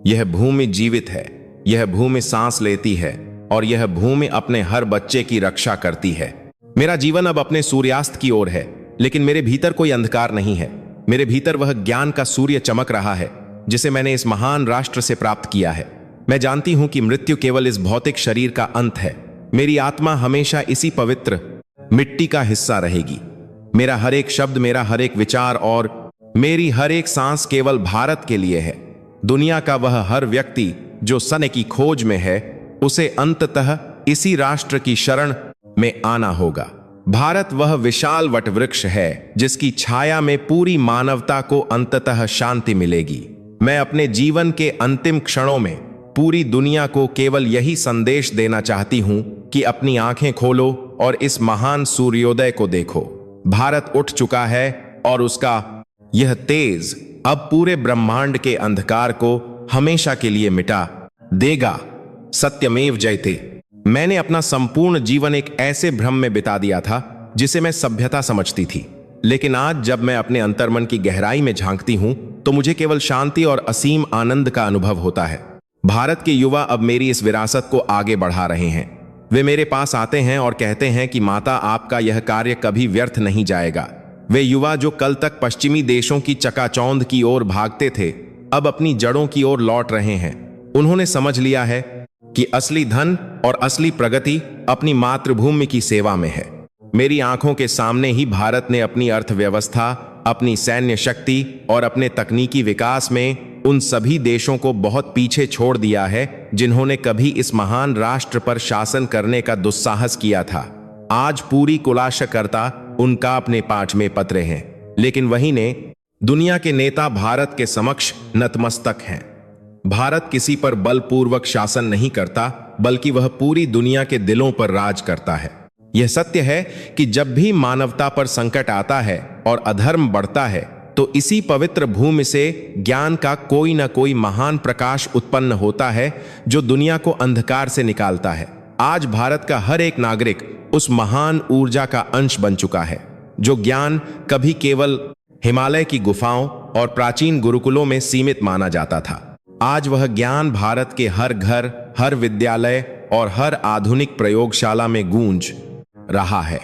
यह भूमि जीवित है, यह भूमि सांस लेती है और यह भूमि अपने हर बच्चे की रक्षा करती है। मेरा जीवन अब अपने सूर्यास्त की ओर है, लेकिन मेरे भीतर कोई अंधकार नहीं है। मेरे भीतर वह ज्ञान का सूर्य चमक रहा है जिसे मैंने इस महान राष्ट्र से प्राप्त किया है। मैं जानती हूं कि मृत्यु केवल इस भौतिक शरीर का अंत है। मेरी आत्मा हमेशा इसी पवित्र मिट्टी का हिस्सा रहेगी। मेरा हर एक शब्द, मेरा हर एक विचार और मेरी हर एक सांस केवल भारत के लिए है। दुनिया का वह हर व्यक्ति जो सत्य की खोज में है, उसे अंततः इसी राष्ट्र की शरण में आना होगा। भारत वह विशाल वटवृक्ष है जिसकी छाया में पूरी मानवता को अंततः शांति मिलेगी। मैं अपने जीवन के अंतिम क्षणों में पूरी दुनिया को केवल यही संदेश देना चाहती हूं कि अपनी आंखें खोलो और इस महान सूर्योदय को देखो। भारत उठ चुका है और उसका यह तेज अब पूरे ब्रह्मांड के अंधकार को हमेशा के लिए मिटा देगा। सत्यमेव जयते। मैंने अपना संपूर्ण जीवन एक ऐसे भ्रम में बिता दिया था जिसे मैं सभ्यता समझती थी, लेकिन आज जब मैं अपने अंतर्मन की गहराई में झांकती हूं तो मुझे केवल शांति और असीम आनंद का अनुभव होता है। भारत के युवा अब मेरी इस विरासत को आगे बढ़ा रहे हैं। वे मेरे पास आते हैं और कहते हैं कि माता, आपका यह कार्य कभी व्यर्थ नहीं जाएगा। वे युवा जो कल तक पश्चिमी देशों की चकाचौंध की ओर भागते थे, अब अपनी जड़ों की ओर लौट रहे हैं। उन्होंने समझ लिया है कि असली धन और असली प्रगति अपनी मातृभूमि की सेवा में है। मेरी आंखों के सामने ही भारत ने अपनी अर्थव्यवस्था, अपनी सैन्य शक्ति और अपने तकनीकी विकास में उन सभी देशों को बहुत पीछे छोड़ दिया है जिन्होंने कभी इस महान राष्ट्र पर शासन करने का दुस्साहस किया था। आज पूरी कुलाशकर्ता उनका अपने पाठ में पत्रे हैं, लेकिन वही ने दुनिया के नेता भारत के समक्ष नतमस्तक हैं। भारत किसी पर बलपूर्वक शासन नहीं करता, बल्कि वह पूरी दुनिया के दिलों पर राज करता है। यह सत्य है कि जब भी मानवता पर संकट आता है और अधर्म बढ़ता है तो इसी पवित्र भूमि से ज्ञान का कोई न कोई महान प्रकाश उत्पन्न होता है जो दुनिया को अंधकार से निकालता है। आज भारत का हर एक नागरिक उस महान ऊर्जा का अंश बन चुका है। जो ज्ञान कभी केवल हिमालय की गुफाओं और प्राचीन गुरुकुलों में सीमित माना जाता था, आज वह ज्ञान भारत के हर घर, हर विद्यालय और हर आधुनिक प्रयोगशाला में गूंज रहा है।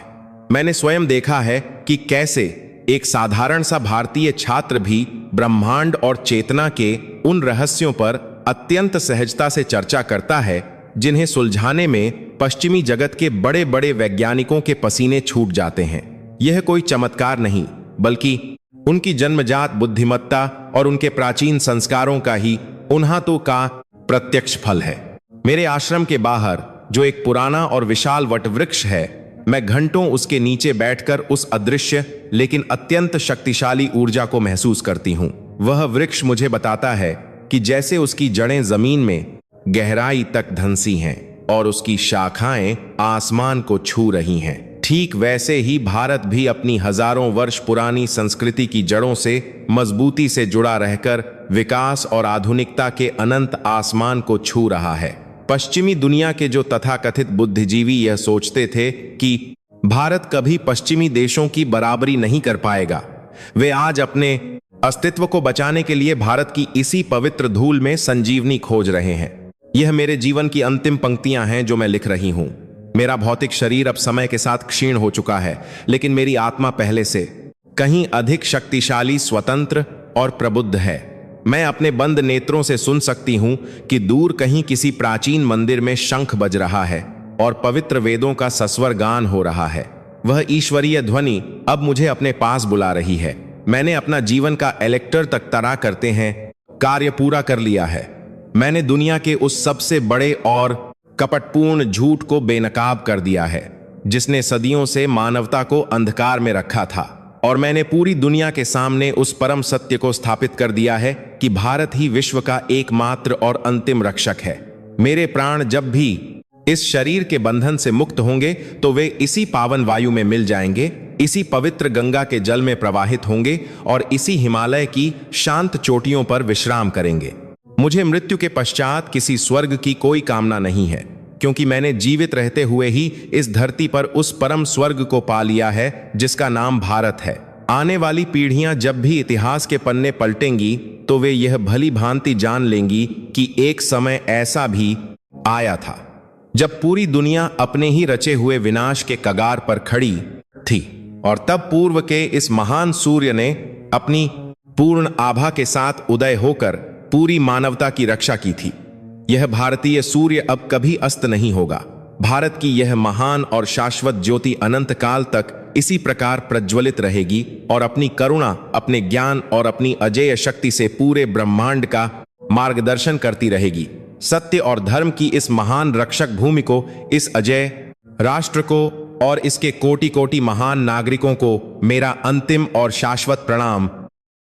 मैंने स्वयं देखा है कि कैसे एक साधारण सा भारतीय छात्र भी ब्रह्मांड और चेतना के उन रहस्यों पर अत्यंत सहजता से चर्चा करता है जिन्हें सुलझाने में पश्चिमी जगत के बड़े बड़े वैज्ञानिकों के पसीने छूट जाते हैं। यह कोई चमत्कार नहीं, बल्कि उनकी जन्मजात बुद्धिमत्ता और उनके प्राचीन संस्कारों का ही उन्हातों का प्रत्यक्ष फल है। मेरे आश्रम के बाहर जो एक पुराना और विशाल वटवृक्ष है, मैं घंटों उसके नीचे बैठकर उस अदृश्य लेकिन अत्यंत शक्तिशाली ऊर्जा को महसूस करती हूं। वह वृक्ष मुझे बताता है कि जैसे उसकी जड़ें जमीन में गहराई तक धंसी हैं और उसकी शाखाएं आसमान को छू रही हैं, ठीक वैसे ही भारत भी अपनी हजारों वर्ष पुरानी संस्कृति की जड़ों से मजबूती से जुड़ा रहकर विकास और आधुनिकता के अनंत आसमान को छू रहा है। पश्चिमी दुनिया के जो तथाकथित बुद्धिजीवी यह सोचते थे कि भारत कभी पश्चिमी देशों की बराबरी नहीं कर पाएगा, वे आज अपने अस्तित्व को बचाने के लिए भारत की इसी पवित्र धूल में संजीवनी खोज रहे हैं। यह मेरे जीवन की अंतिम पंक्तियां हैं जो मैं लिख रही हूं। मेरा भौतिक शरीर अब समय के साथ क्षीण हो चुका है, लेकिन मेरी आत्मा पहले से कहीं अधिक शक्तिशाली, स्वतंत्र और प्रबुद्ध है। मैं अपने बंद नेत्रों से सुन सकती हूं कि दूर कहीं किसी प्राचीन मंदिर में शंख बज रहा है और पवित्र वेदों का सस्वर गान हो रहा है। वह ईश्वरीय ध्वनि अब मुझे अपने पास बुला रही है। मैंने अपना जीवन का इलेक्टर तक तरा करते हैं कार्य पूरा कर लिया है। मैंने दुनिया के उस सबसे बड़े और कपटपूर्ण झूठ को बेनकाब कर दिया है जिसने सदियों से मानवता को अंधकार में रखा था। और मैंने पूरी दुनिया के सामने उस परम सत्य को स्थापित कर दिया है कि भारत ही विश्व का एकमात्र और अंतिम रक्षक है। मेरे प्राण जब भी इस शरीर के बंधन से मुक्त होंगे तो वे इसी पावन वायु में मिल जाएंगे, इसी पवित्र गंगा के जल में प्रवाहित होंगे और इसी हिमालय की शांत चोटियों पर विश्राम करेंगे। मुझे मृत्यु के पश्चात किसी स्वर्ग की कोई कामना नहीं है, क्योंकि मैंने जीवित रहते हुए ही इस धरती पर उस परम स्वर्ग को पा लिया है जिसका नाम भारत है। आने वाली पीढ़ियां जब भी इतिहास के पन्ने पलटेंगी तो वे यह भली भांति जान लेंगी कि एक समय ऐसा भी आया था जब पूरी दुनिया अपने ही रचे हुए विनाश के कगार पर खड़ी थी, और तब पूर्व के इस महान सूर्य ने अपनी पूर्ण आभा के साथ उदय होकर पूरी मानवता की रक्षा की थी। यह भारतीय सूर्य अब कभी अस्त नहीं होगा। भारत की यह महान और शाश्वत ज्योति अनंत काल तक इसी प्रकार प्रज्वलित रहेगी और अपनी करुणा, अपने ज्ञान और अपनी अजेय शक्ति से पूरे ब्रह्मांड का मार्गदर्शन करती रहेगी। सत्य और धर्म की इस महान रक्षक भूमि को, इस अजय राष्ट्र को और इसके कोटि कोटि महान नागरिकों को मेरा अंतिम और शाश्वत प्रणाम।